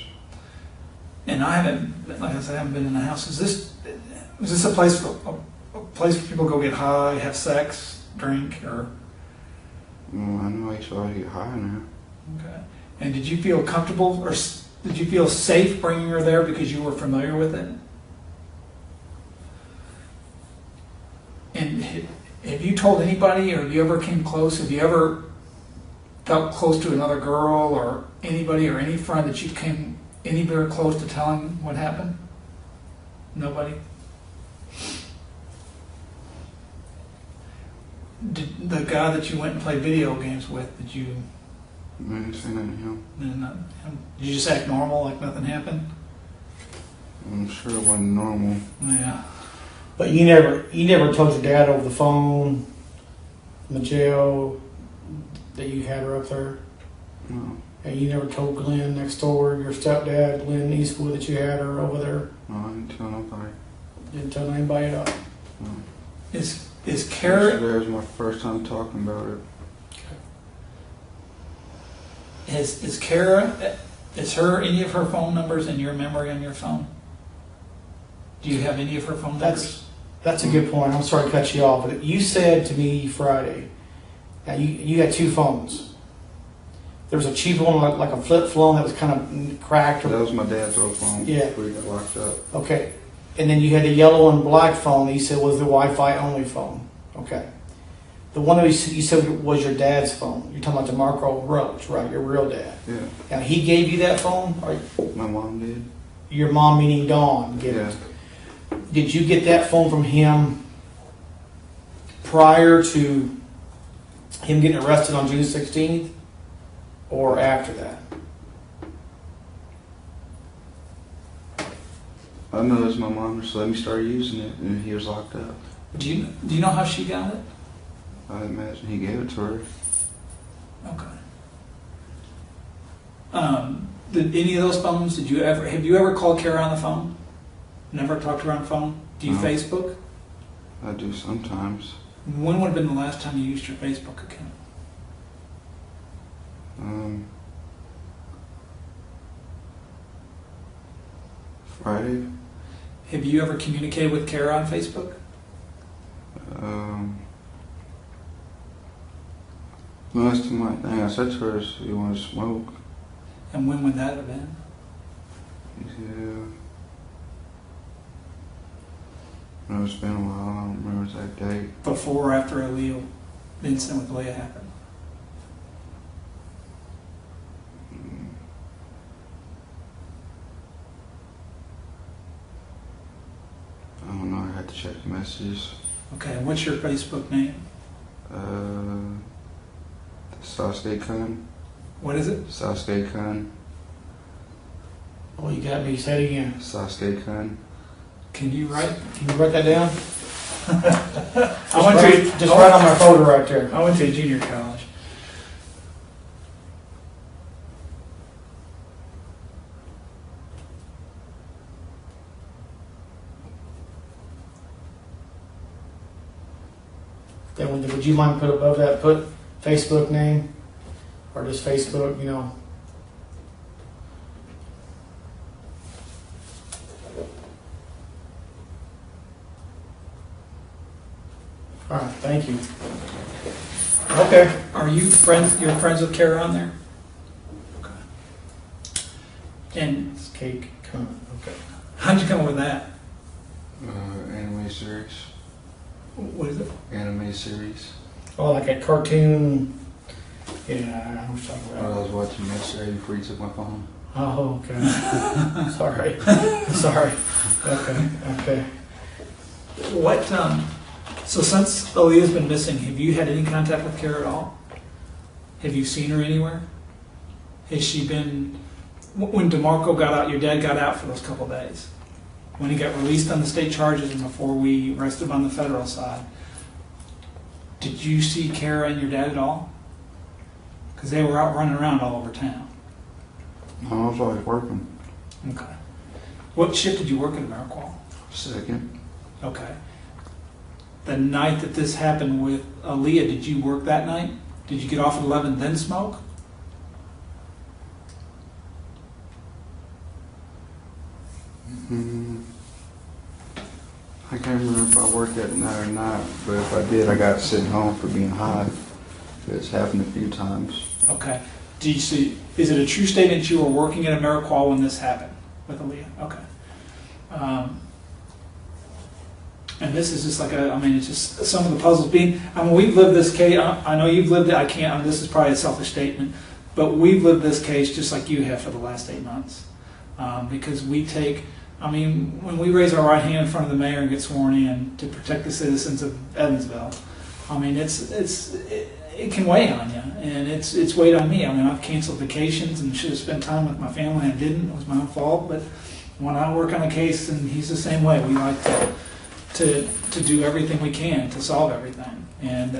And I haven't, like I said, I haven't been in the house. Is this a place where people go get high, have sex, drink, or? Well, I know I used to always get high in there. Okay. And did you feel comfortable, or did you feel safe bringing her there because you were familiar with it? And have you told anybody, or have you ever came close? Have you ever felt close to another girl, or anybody, or any friend that you came anywhere close to telling what happened? Nobody? Did the guy that you went and played video games with, did you? I didn't say nothing to him. Did you just act normal, like nothing happened? I'm sure it wasn't normal. Yeah. But you never told your dad over the phone, in the jail, that you had her up there? No. And you never told Glenn next door, your stepdad, Glenn Eastwood, that you had her over there? No, I didn't tell nobody. Didn't tell anybody at all? No. Is Kara? Yesterday was my first time talking about it. Is Kara? Is any of her phone numbers in your memory on your phone? Do you have any of her phone numbers? That's a good point. I'm sorry to cut you off, but you said to me Friday, now you got two phones. There was a cheaper one, like a flip phone that was kind of cracked. That was my dad's old phone. Yeah. Before he got locked up. Okay. And then you had the yellow and black phone that you said was the Wi-Fi only phone. Okay. The one that you said was your dad's phone. You're talking about the Marco Roach, right? Your real dad. Yeah. Now, he gave you that phone? Or My mom did. your mom, meaning Dawn, gave Yeah. it? Did you get that phone from him prior to him getting arrested on June 16th? Or after that? I know it was my mom just let me start using it, and he was locked up. Do you know how she got it? I imagine he gave it to her. Okay. Did any of those phones? Have you ever called Kara on the phone? Never talked to her on the phone? Do you No. Facebook? I do sometimes. When would have been the last time you used your Facebook account? Friday. Have you ever communicated with Kara on Facebook? Last time I said to her is, you want to smoke? And when would that have been? Yeah. No, it's been a while. I don't remember exact date. Before or after the incident with Aleah happened? I don't know. I had to check the messages. Okay, and what's your Facebook name? South State Con. What is it? South State Con. Oh, you got me. Say it again. South State Con. Can you write? Can you write that down? I went to just write on my folder right there. I went to a junior college. Then would you mind put above that, put Facebook name or just Facebook, you know? All right, thank you. Okay. Are you friends? You're friends with Kara on there? Okay. And It's cake. Come on. Okay. how'd you come up with that? Anime series. What is it? Anime series. Oh, like a cartoon. Yeah, I was talking I about. was watching yesterday before you took my phone. Oh, okay. Sorry. Sorry. Okay. What? So since Aleah's been missing, have you had any contact with Kara at all? Have you seen her anywhere? Has she been? When DeMarco got out, your dad got out for those couple days. When he got released on the state charges and before we arrested him on the federal side, did you see Kara and your dad at all? Because they were out running around all over town. No, I was always working. Okay. What shift did you work at AmeriQual? Second. Okay. The night that this happened with Aleah, did you work that night? Did you get off at 11 then smoke? I can't remember if I worked that night or not, but if I did, I got sent home for being high. It's happened a few times. Okay. Do you see? Is it a true statement you were working at AmeriQual when this happened with Aleah? Okay. And this is just like it's just some of the puzzles being. We've lived this case. I know you've lived it. I can't. This is probably a selfish statement, but we've lived this case just like you have for the last 8 months, because we take. When we raise our right hand in front of the mayor and get sworn in to protect the citizens of Evansville, it can weigh on you, and it's weighed on me. I've canceled vacations and should have spent time with my family. I didn't. It was my own fault. But when I work on a case, and he's the same way, we like to do everything we can to solve everything, and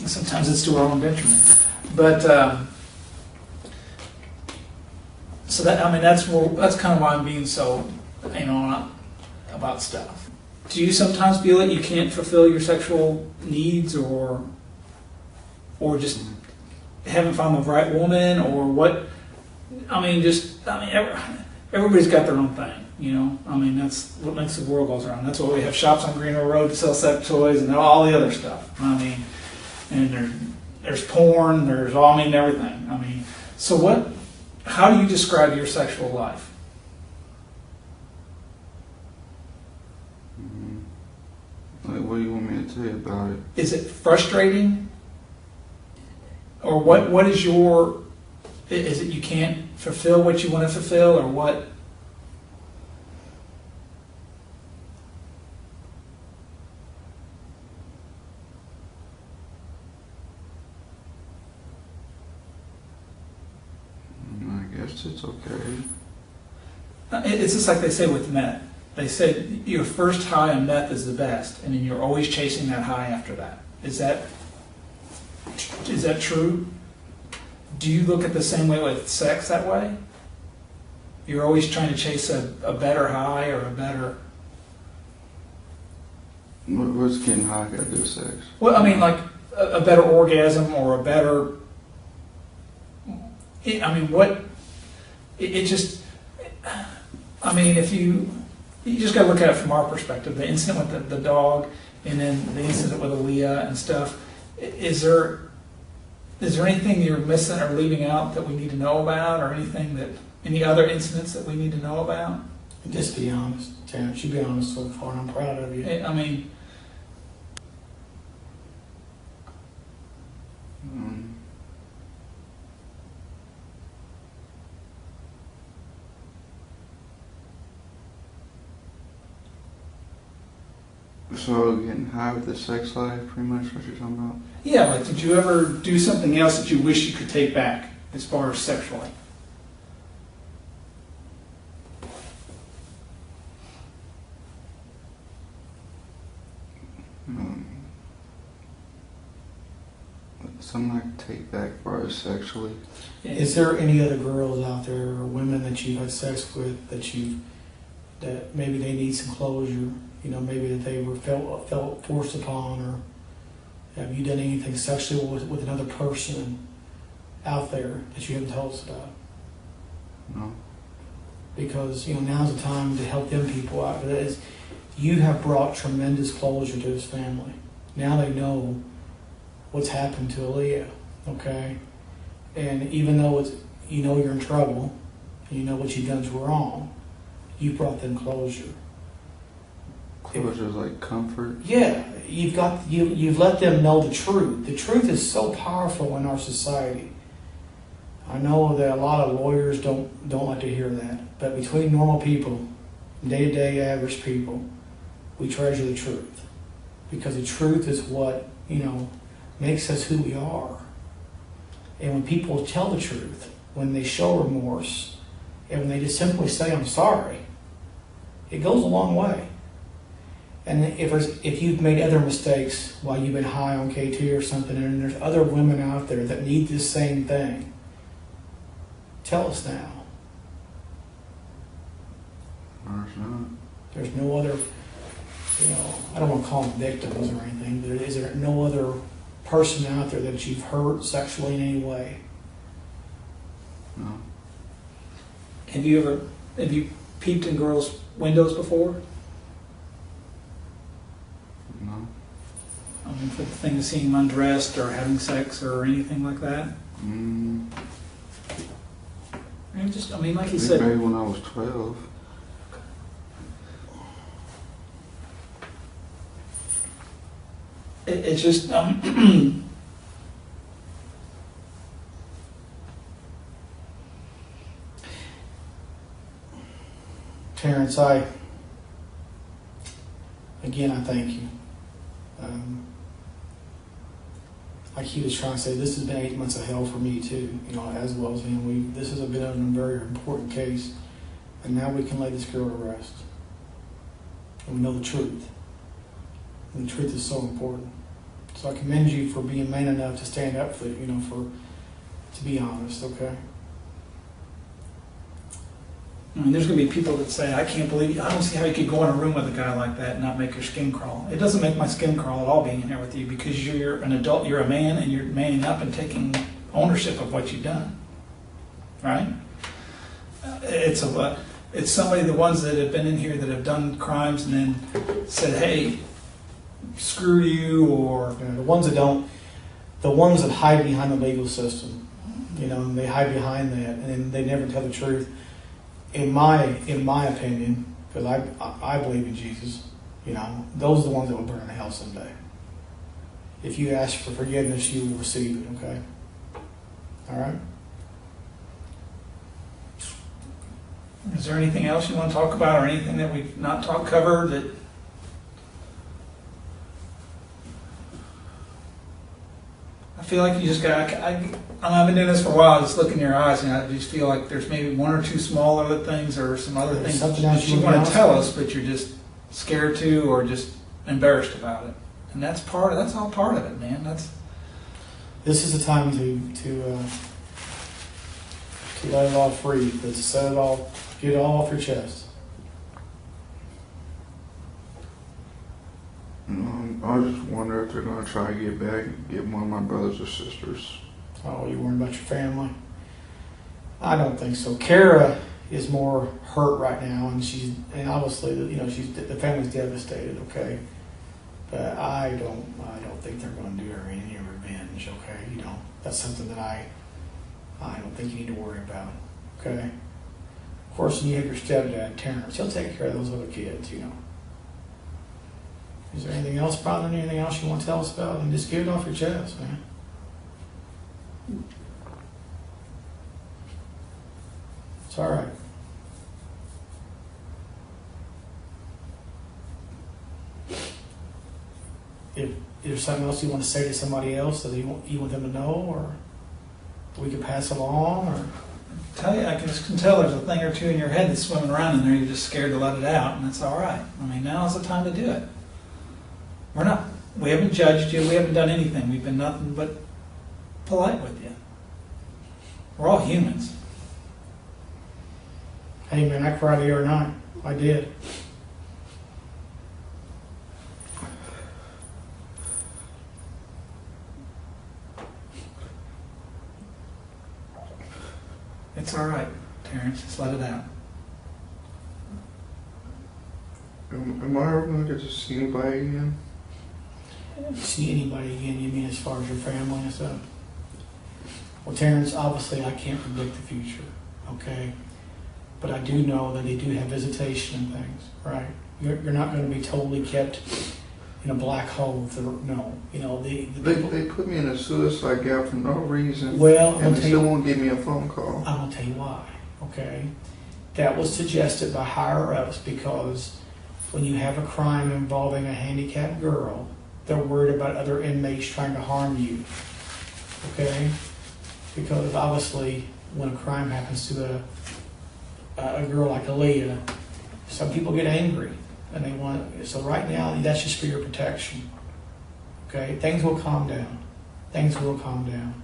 sometimes it's to our own detriment. But so that's kind of why I'm being so about stuff. Do you sometimes feel that you can't fulfill your sexual needs, or just haven't found the right woman, or what? Everybody's got their own thing, That's what makes the world goes around. That's why we have shops on Greenville Road to sell sex toys and all the other stuff. And there's porn, there's all, I mean, everything. I mean, so what, how do you describe your sexual life? Like, what do you want me to tell you about it? Is it frustrating? Or what is your, is it you can't fulfill what you want to fulfill, or what? I guess it's okay. It's just like they say with meth. They say your first high on meth is the best, and then you're always chasing that high after that. Is that true? Do you look at the same way with sex that way? You're always trying to chase a better high or a better... What's getting high got to do with sex? Well, I mean, like a better orgasm or a better... I mean, what... It just... I mean, if you just got to look at it from our perspective. The incident with the dog, and then the incident with Aleah and stuff. Is there anything you're missing or leaving out that we need to know about, or any other incidents that we need to know about? Just be honest, Terrence. You be honest so far, and I'm proud of you. I mean, so getting high with the sex life, pretty much what you're talking about? yeah, like did you ever do something else that you wish you could take back as far as sexually? Something I could take back as far as sexually. Is there any other girls out there or women that you've had sex with that maybe they need some closure? You know, maybe that they were felt forced upon, or have you done anything sexually with another person out there that you haven't told us about? No. Because, you know, now's the time to help them people out. You have brought tremendous closure to this family. Now they know what's happened to Aleah, okay? And even though you know you're in trouble, and you know what you've done is wrong, you brought them closure. Closure is like comfort. Yeah, you've let them know the truth. The truth is so powerful in our society. I know that a lot of lawyers don't like to hear that, but between normal people, day-to-day average people, we treasure the truth, because the truth is what, you know, makes us who we are. And when people tell the truth, when they show remorse, and when they just simply say, I'm sorry, it goes a long way. And if you've made other mistakes while you've been high on KT or something, and there's other women out there that need this same thing, tell us now. There's not. There's no other, you know, I don't want to call them victims or anything, but is there no other person out there that you've hurt sexually in any way? No. Have you peeped in girls' windows before? No. I mean, for the thing of seeing them undressed or having sex or anything like that? I mean, like you said, Maybe when I was 12. it's just, Terrence, I thank you. Like he was trying to say, this has been 8 months of hell for me too, you know, as well as him. This has been a very important case, and now we can lay this girl to rest. And we know the truth. And the truth is so important. So I commend you for being man enough to stand up for, you know, to be honest, okay? I mean, there's going to be people that say, I can't believe you. I don't see how you could go in a room with a guy like that and not make your skin crawl. It doesn't make my skin crawl at all being in here with you, because you're an adult, you're a man, and you're manning up and taking ownership of what you've done. Right? It's somebody, the ones that have been in here that have done crimes and then said, hey, screw you, or... You know, the ones that don't the ones that hide behind the legal system, they hide behind that, and then they never tell the truth. In my opinion, because I believe in Jesus, those are the ones that will burn in hell someday. If you ask for forgiveness, you will receive it. Okay. All right. Is there anything else you want to talk about, or anything that we've not covered that? I feel like you just got. I've been doing this for a while. Just look in your eyes, and I just feel like there's maybe one or two small other things, or some other things that you want to tell us, but you're just scared to, or just embarrassed about it. And that's all part of it, man. This is the time to let it all free, to set it all, get it all off your chest. I just wonder if they're going to try to get back and get one of my brothers or sisters. Oh, you worrying about your family? I don't think so. Kara is more hurt right now, and obviously, the family's devastated. Okay, but I don't think they're going to do her any revenge. Okay, that's something that I don't think you need to worry about. Okay. Of course, you have your stepdad, Terrence. He'll take care of those other kids. Is there anything else bothering you? Anything else you want to tell us about? And just get it off your chest, man. It's all right. If there's something else you want to say to somebody else that you want them to know, or we can pass along, or I can tell there's a thing or two in your head that's swimming around in there. You're just scared to let it out, and that's all right. Now's the time to do it. We haven't judged you. We haven't done anything. We've been nothing but polite with you. We're all humans. Hey, man, I cried the other night. I did. It's all right, Terrence. Just let it out. Am I ever going to get to see anybody again? See anybody again? You mean as far as your family and stuff? Well, Terrence, obviously I can't predict the future, okay? But I do know that they do have visitation and things, right? You're not going to be totally kept in a black hole. They put me in a suicide gap for no reason. Well, and they still won't give me a phone call. I'm going to tell you why, okay? That was suggested by higher-ups because when you have a crime involving a handicapped girl, they're worried about other inmates trying to harm you, okay? Because obviously, when a crime happens to a girl like Aleah, some people get angry, and they want. So right now, that's just for your protection, okay? Things will calm down. Things will calm down.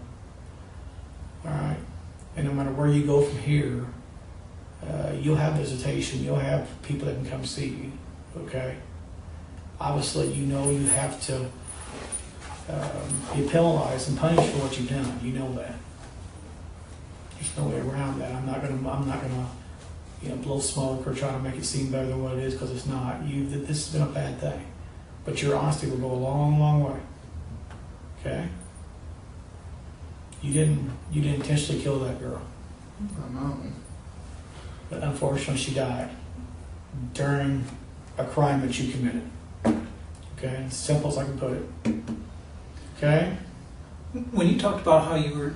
All right, and no matter where you go from here, you'll have visitation. You'll have people that can come see you, okay? Obviously, you have to be penalized and punished for what you've done. You know that. There's no way around that. I'm not gonna, blow smoke or try to make it seem better than what it is, because it's not. This has been a bad thing, but your honesty will go a long, long way. Okay. You didn't intentionally kill that girl. I know. But unfortunately, she died during a crime that you committed. Okay, as simple as I can put it. Okay? When you talked about how you were,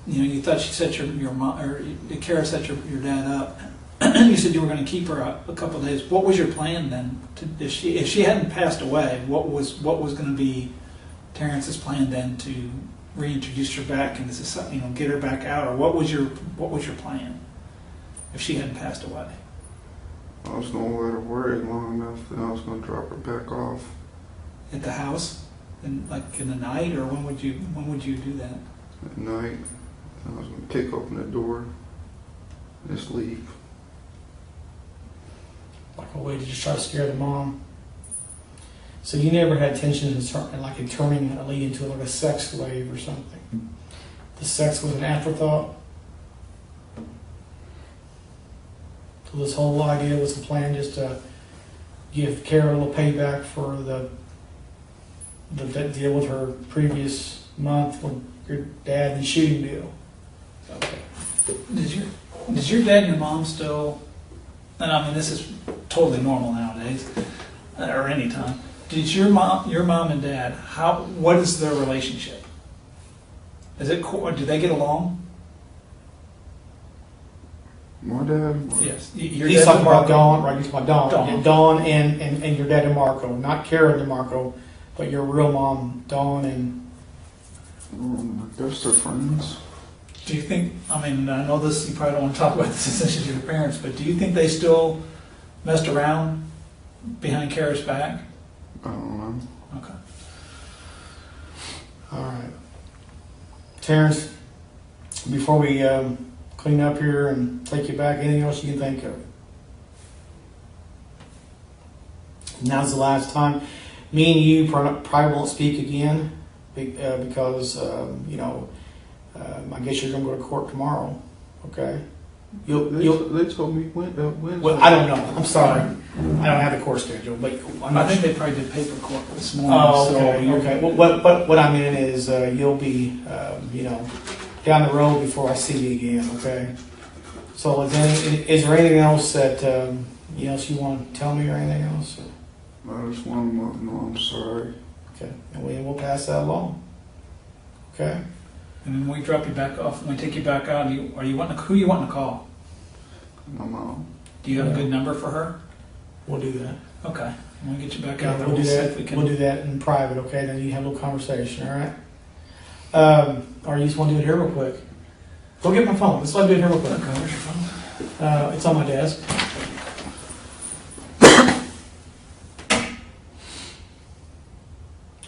you thought she set your mom, or Kara set your dad up, you said you were going to keep her up a couple of days. What was your plan then? If she hadn't passed away, what was going to be Terrence's plan then to reintroduce her back and get her back out, or what was your plan if she hadn't passed away? I was going to let her worry long enough, and I was going to drop her back off. At the house? In the night, or when would you do that? At night. I was going to kick open the door and just leave. Like a way to just try to scare the mom. So you never had intentions in turning Aleah into like a sex slave or something? The sex was an afterthought? So this whole idea was a plan just to give Kara a little payback for the the deal with her previous month with your dad and the shooting deal. Okay. Does your dad and your mom still, and I mean, this is totally normal nowadays, or any time. Did your mom and dad, what is their relationship? Is it cool? Do they get along? My dad. Yes. He's talking about Dawn, right? He's talking about Dawn. Dawn. And Dawn and your dad DeMarco, not Kara DeMarco, but your real mom, Dawn, and They're still friends. Do you think, I mean, I know this, you probably don't want to talk about this since you're your parents, but do you think they still messed around behind Kara's back? I don't know. Okay. all right. Terrence, before we clean up here and take you back, anything else you can think of? Now's the last time. Me and you probably won't speak again because, I guess you're going to go to court tomorrow, okay? They told me when. Well, I don't know. I'm sorry. I don't have the court schedule, but I think they probably did paper court this morning. Oh, okay. Okay. Well, what I meant is you'll be, down the road before I see you again. Okay. So is there anything else that else you want to tell me or anything else? I just want to know I'm sorry. Okay. And we'll pass that along. Okay. And then when we drop you back off, when we take you back out, who you wanting to call? My mom. Do you have a good number for her? We'll do that. Okay. When we get you back out there, We'll do see that. if we can. We'll do that in private. Okay. Then you have a little conversation. All right. Or you just want to do it here real quick? Go get my phone. Let's do it here real quick. Okay, where's your phone? It's on my desk.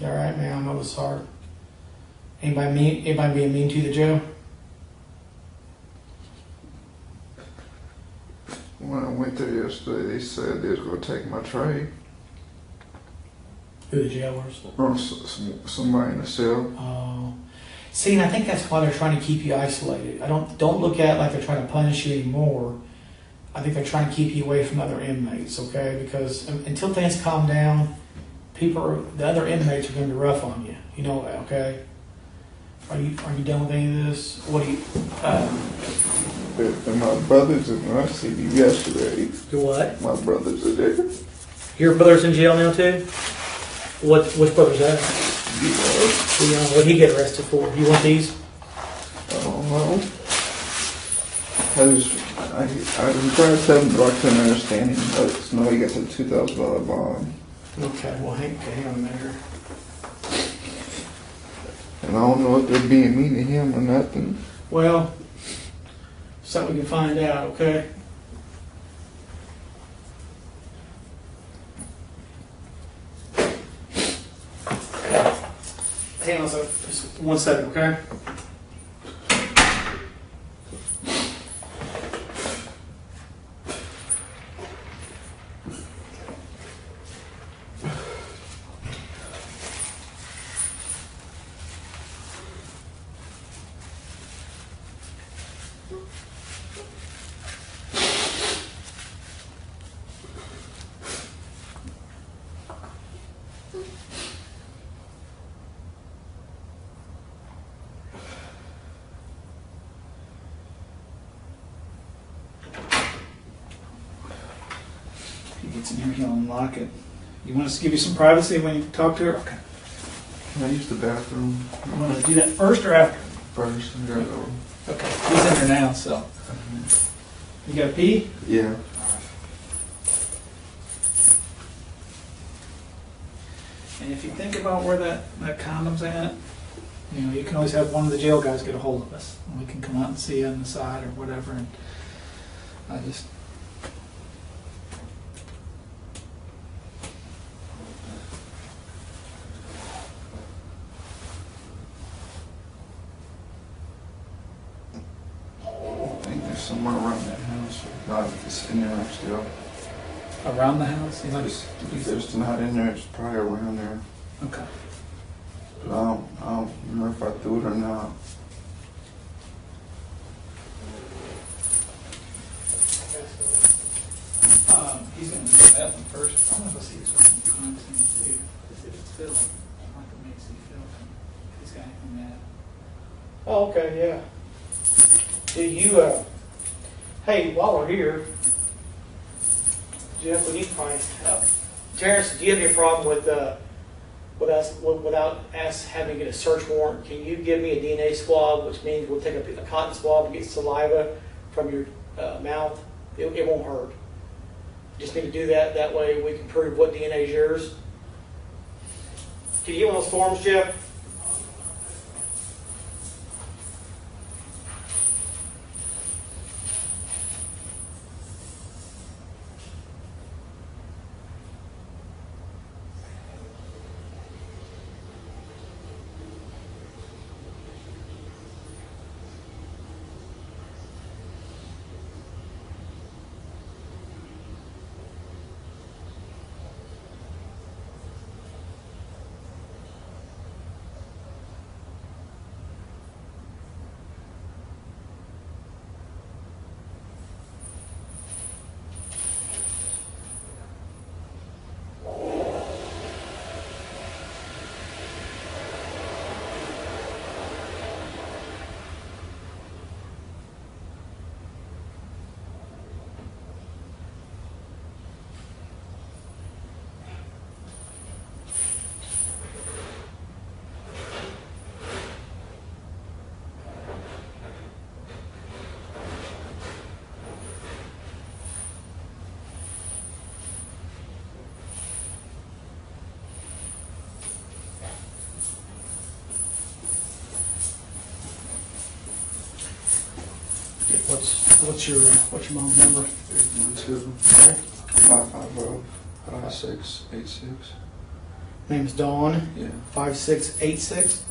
You all right, man? I know it's hard. Anybody being mean to you, Joe? When I went there yesterday, they said they was going to take my tray. Who the jailers? Or somebody in the cell. Oh, see, and I think that's why they're trying to keep you isolated. Don't look at it like they're trying to punish you anymore. I think they're trying to keep you away from other inmates, okay? Because until things calm down, the other inmates are going to be rough on you. You know that, okay? Are you done with any of this? What do you? And my brothers and I seen you yesterday. Your what? My brothers are there. Your brother's in jail now too? Which brother's that? What'd he get arrested for? You want these? I don't know. I'm trying to tell him, but I couldn't understand him. No, he got a $2,000 bond. Okay, well, hang on a minute. And I don't know if they're being mean to him or nothing. Well, something we can find out, okay? Hang on a second. Just 1 second, okay? He gets in here, he'll unlock it. You want us to give you some privacy when you talk to her? Okay. Can I use the bathroom You want to do that first or after? first? I gotta go. Okay. He's in there now, so. You got to pee? Yeah. And if you think about where that condom's at, you can always have one of the jail guys get a hold of us. And we can come out and see you on the side or whatever. And I just. I think there's somewhere around that house. Not if it's in there still. Around the house? He's like, If it's not in there, it's probably around there. okay. But I don't remember if I threw it or not. He's going to do the bathroom first. I'm going to go see his content too. If it's filled, I can Oh, okay, yeah. Do you, hey, while we're here, Jeff, we need to find, Terrence, do you have any problem with without us having to get a search warrant? Can you give me a DNA swab, which means we'll take a cotton swab and get saliva from your mouth? It won't hurt. Just need to do that. That way we can prove what DNA is yours. Can you get one of those forms, Jeff? What's your mom's number? 812-550-5686. Name's Dawn. Yeah. 5686.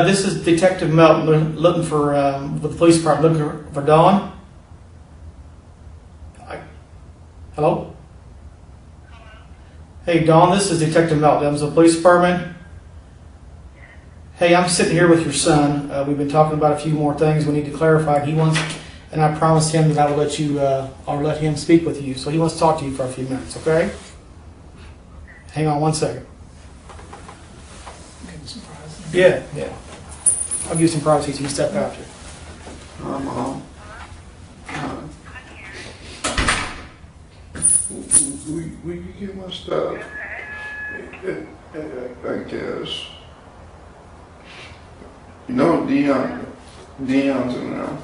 This is Detective Melton looking for, with the police department, looking for Dawn. Hello? Hey, Dawn, this is Detective Melton. Evansville Police Department. Hey, I'm sitting here with your son. We've been talking about a few more things we need to clarify. He wants, and I promised him that I will I'll let him speak with you. So he wants to talk to you for a few minutes, okay? Hang on one second. Yeah. I'll give you some privacy so you can step out here. Mom. Will you get my stuff? I guess. You know Dion's in there.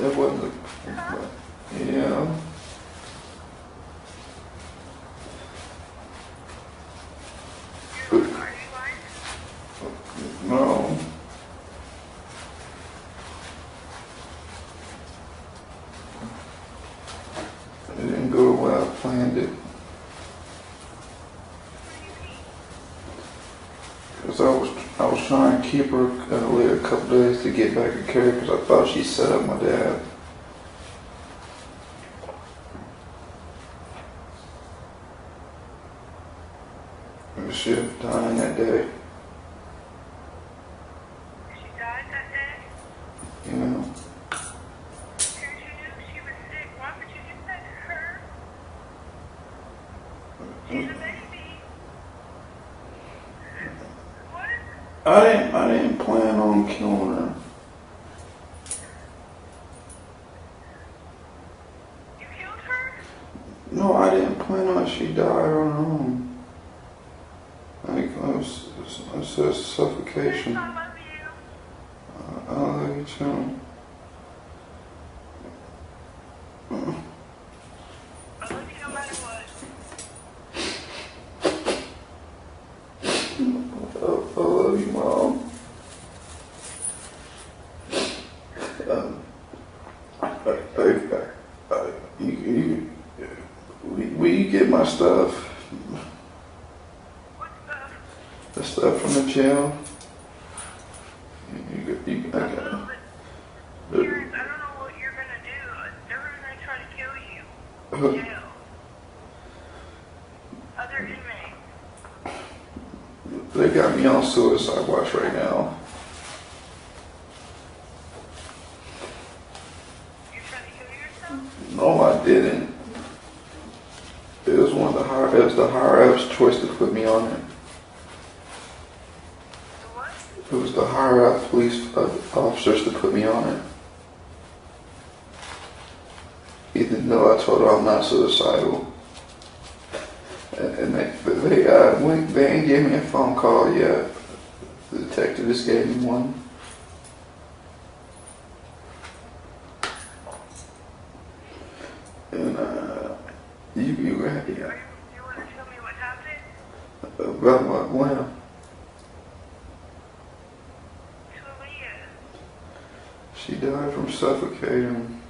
It wasn't, yeah. No. It didn't go the way I planned it. Because I was trying to keep her Aleah a couple days to get back in care because I thought she set up my dad. And she died that day. She died that day? You know. Because you knew she was sick. Why would you do that to her? She's a baby. What? I didn't plan on killing her. You killed her? No, I didn't plan on it. She died on her own. It says suffocation. I love you. I love you too. Will you get my stuff? What stuff? The stuff from the jail? I got Terrence, I don't know what you're gonna do. They're gonna try to kill you. In jail. Other inmates. They got me on suicide watch right now. You're trying to kill yourself? No, I didn't. It was the higher up's choice to put me on it. The what? It was the higher up police officers to put me on it. Even though I told her I'm not suicidal. And they ain't gave me a phone call yet. The detective just gave me one. And you Do you want to tell me what happened? about what? When? To Aleah. She died from suffocating.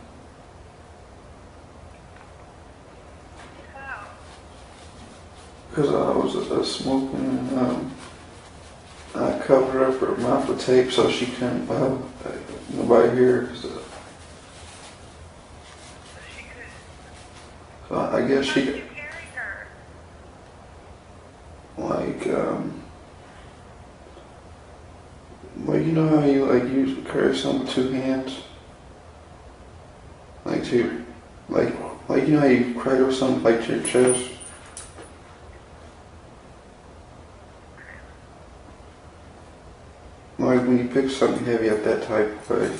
How? Because I was smoking and I covered up her mouth with tape so she couldn't, nobody hear. So she could. So I guess How she, did you carry her? like, well, you know how you carry something with two hands? Like you know how you cradle something like to your chest? Like when you pick something heavy up that type of way.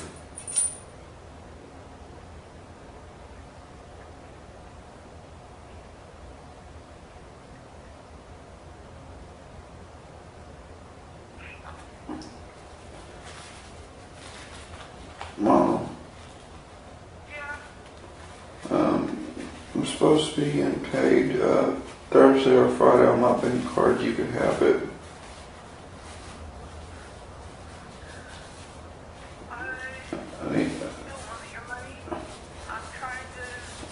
Mom, Yeah. I'm supposed to be getting paid Thursday or Friday on my bank card. You can have it. I I mean, don't want your money. I'm trying to.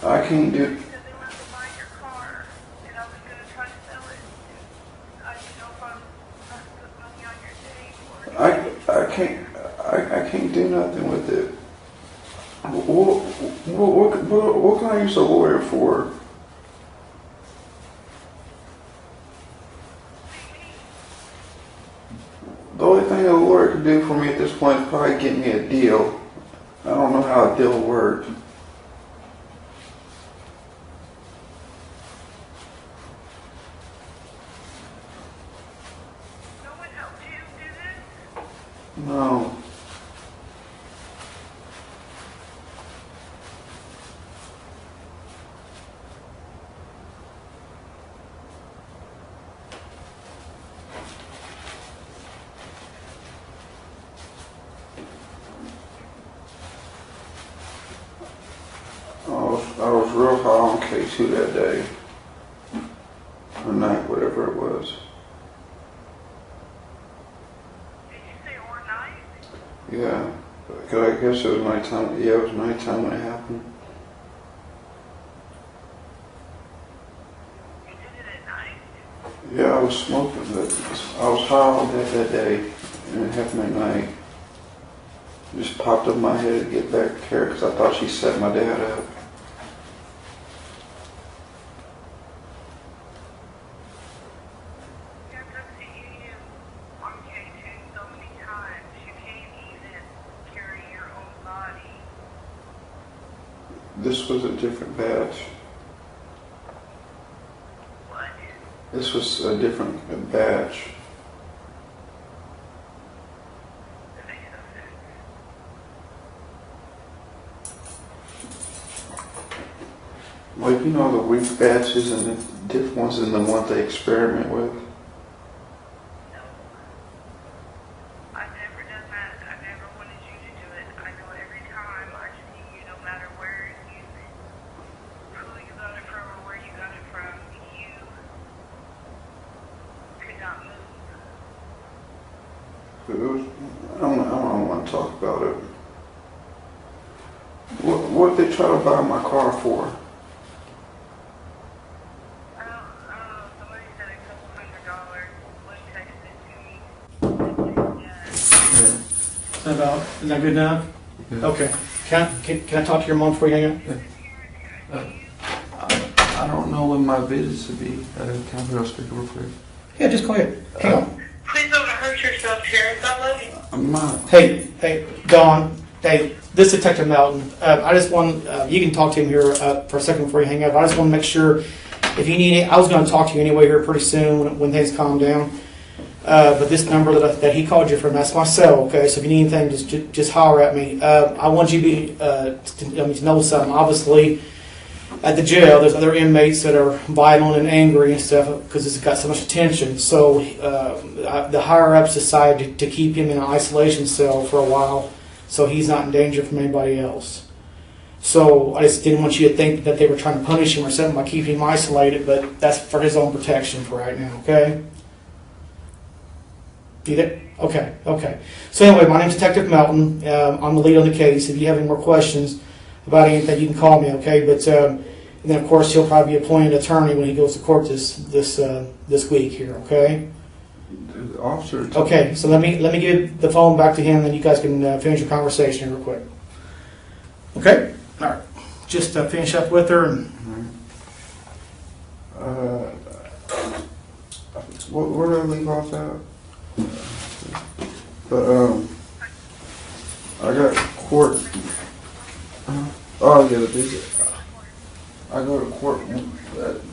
I can't do. Because they want to buy your car, and I was going to try to sell it. I didn't know if I'm supposed to put money on your thing or. I can't do nothing with it. What can I use a lawyer for? The only thing a lawyer can do for me at this point is probably get me a deal. I don't know how a deal works. No one helped you do this? No. I was real high on K2 that day. Or night, whatever it was. Did you say or night? Yeah. 'Cause I guess it was nighttime. Yeah, it was nighttime when it happened. You did it at night? Yeah, I was smoking, but I was high all day that day, and it happened at night. It just popped up in my head to get back to care because I thought she set my dad up. Because I've seen you on K2 so many times, you can't even carry your own body. This was a different batch. What? This was a different batch. That makes no sense. Like, you know, the weak batches and the different ones than the ones they experiment with. No. I've never done that. I've never wanted you to do it. I know every time I see you, no matter who you got it from or where you got it from, you could not move. It was, I don't want to talk about it. what they try to buy my car for? I don't know. Somebody said a couple $100. One texted to me. Yeah. Is that good now? Yeah. Okay. Can I talk to your mom before you hang up? I don't know when my visits will be. Can I put on speaker real quick? Yeah, just go ahead. Hang on. Please don't hurt yourself, Terrence. I love you. I'm not. Hey, Dawn. Hey, this is Detective Melton. I just want, you can talk to him here for a second before you hang up. I just want to make sure if you need it, I was going to talk to you anyway here pretty soon when things calm down. But this number that he called you from, that's my cell, okay? So if you need anything, just holler at me. I want you to know something. Obviously, at the jail, there's other inmates that are violent and angry and stuff because it's got so much attention. So the higher-ups decided to keep him in an isolation cell for a while so he's not in danger from anybody else. So I just didn't want you to think that they were trying to punish him or something by keeping him isolated, but that's for his own protection for right now, okay? You there? Okay. So anyway, my name's Detective Melton. I'm the lead on the case. If you have any more questions about anything, you can call me, okay? But and then of course he'll probably be appointed attorney when he goes to court this week here, okay? The officer. Okay. So let me give the phone back to him, and then you guys can finish your conversation real quick. Okay. All right. Just finish up with her. And Where did I leave off at? But I got court. Oh yeah, the visit. I go to court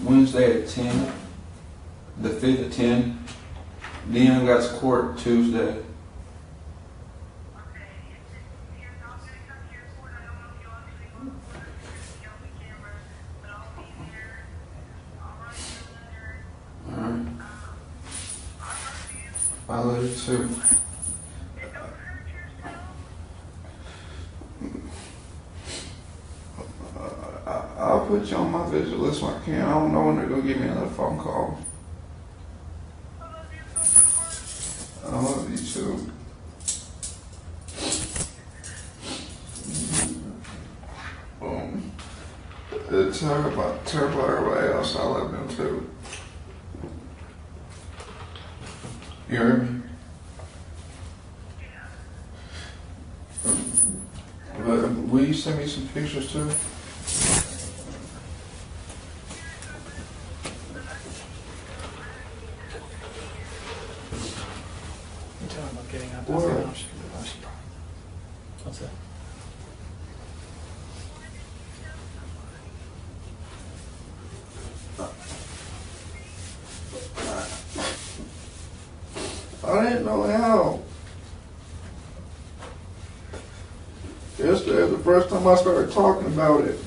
Wednesday at 10. The 5th at 10. Then I got court Tuesday. Alright. I love you too. I'll put you on my visit list when I can. I don't know when they're gonna give me another phone call. I love you too. Tell everybody else I love them too. You heard me? But will you send me some pictures too? you're talking about getting out What? What's that? I didn't know how. Yesterday was the first time I started talking about it.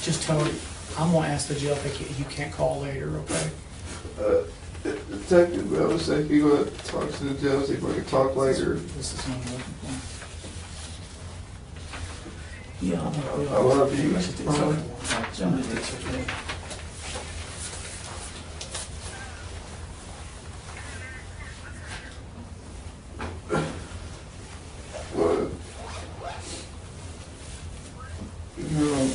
Just tell her, I'm going to ask the jail if you can't call later, okay? Detective Bell said he going to talk to the jail, see if we can talk later. This is what I'm looking for. Yeah, I'm I love you. What? No.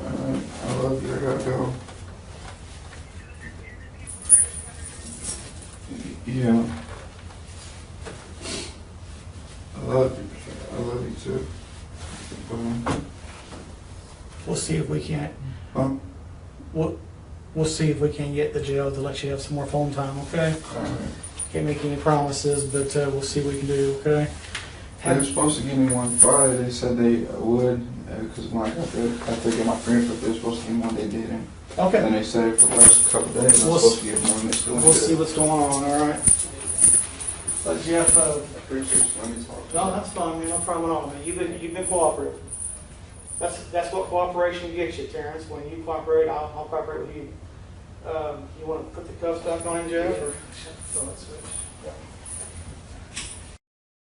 I love you. I gotta go. Yeah. I love you. I love you too. We'll see if we can't. Huh? We'll see if we can get the jail to let you have some more phone time, okay? Alright. Can't make any promises, but we'll see what we can do, okay? They were supposed to give me one Friday. They said they would, because when I got there, after I get my fingerprint, they were supposed to give me one. They didn't. Okay. And they said for the last couple of days, I'm We'll supposed to get one. They still We'll didn't. see what's going on, all right? But Jeff, Appreciate you. Let me talk. no, that's fine, man. No problem at all, man. You've been cooperative. That's what cooperation gets you, Terrence. When you cooperate, I'll cooperate with you. You want to put the cuffs back on him, Jeff? Or? Oh, that's switch. Yeah.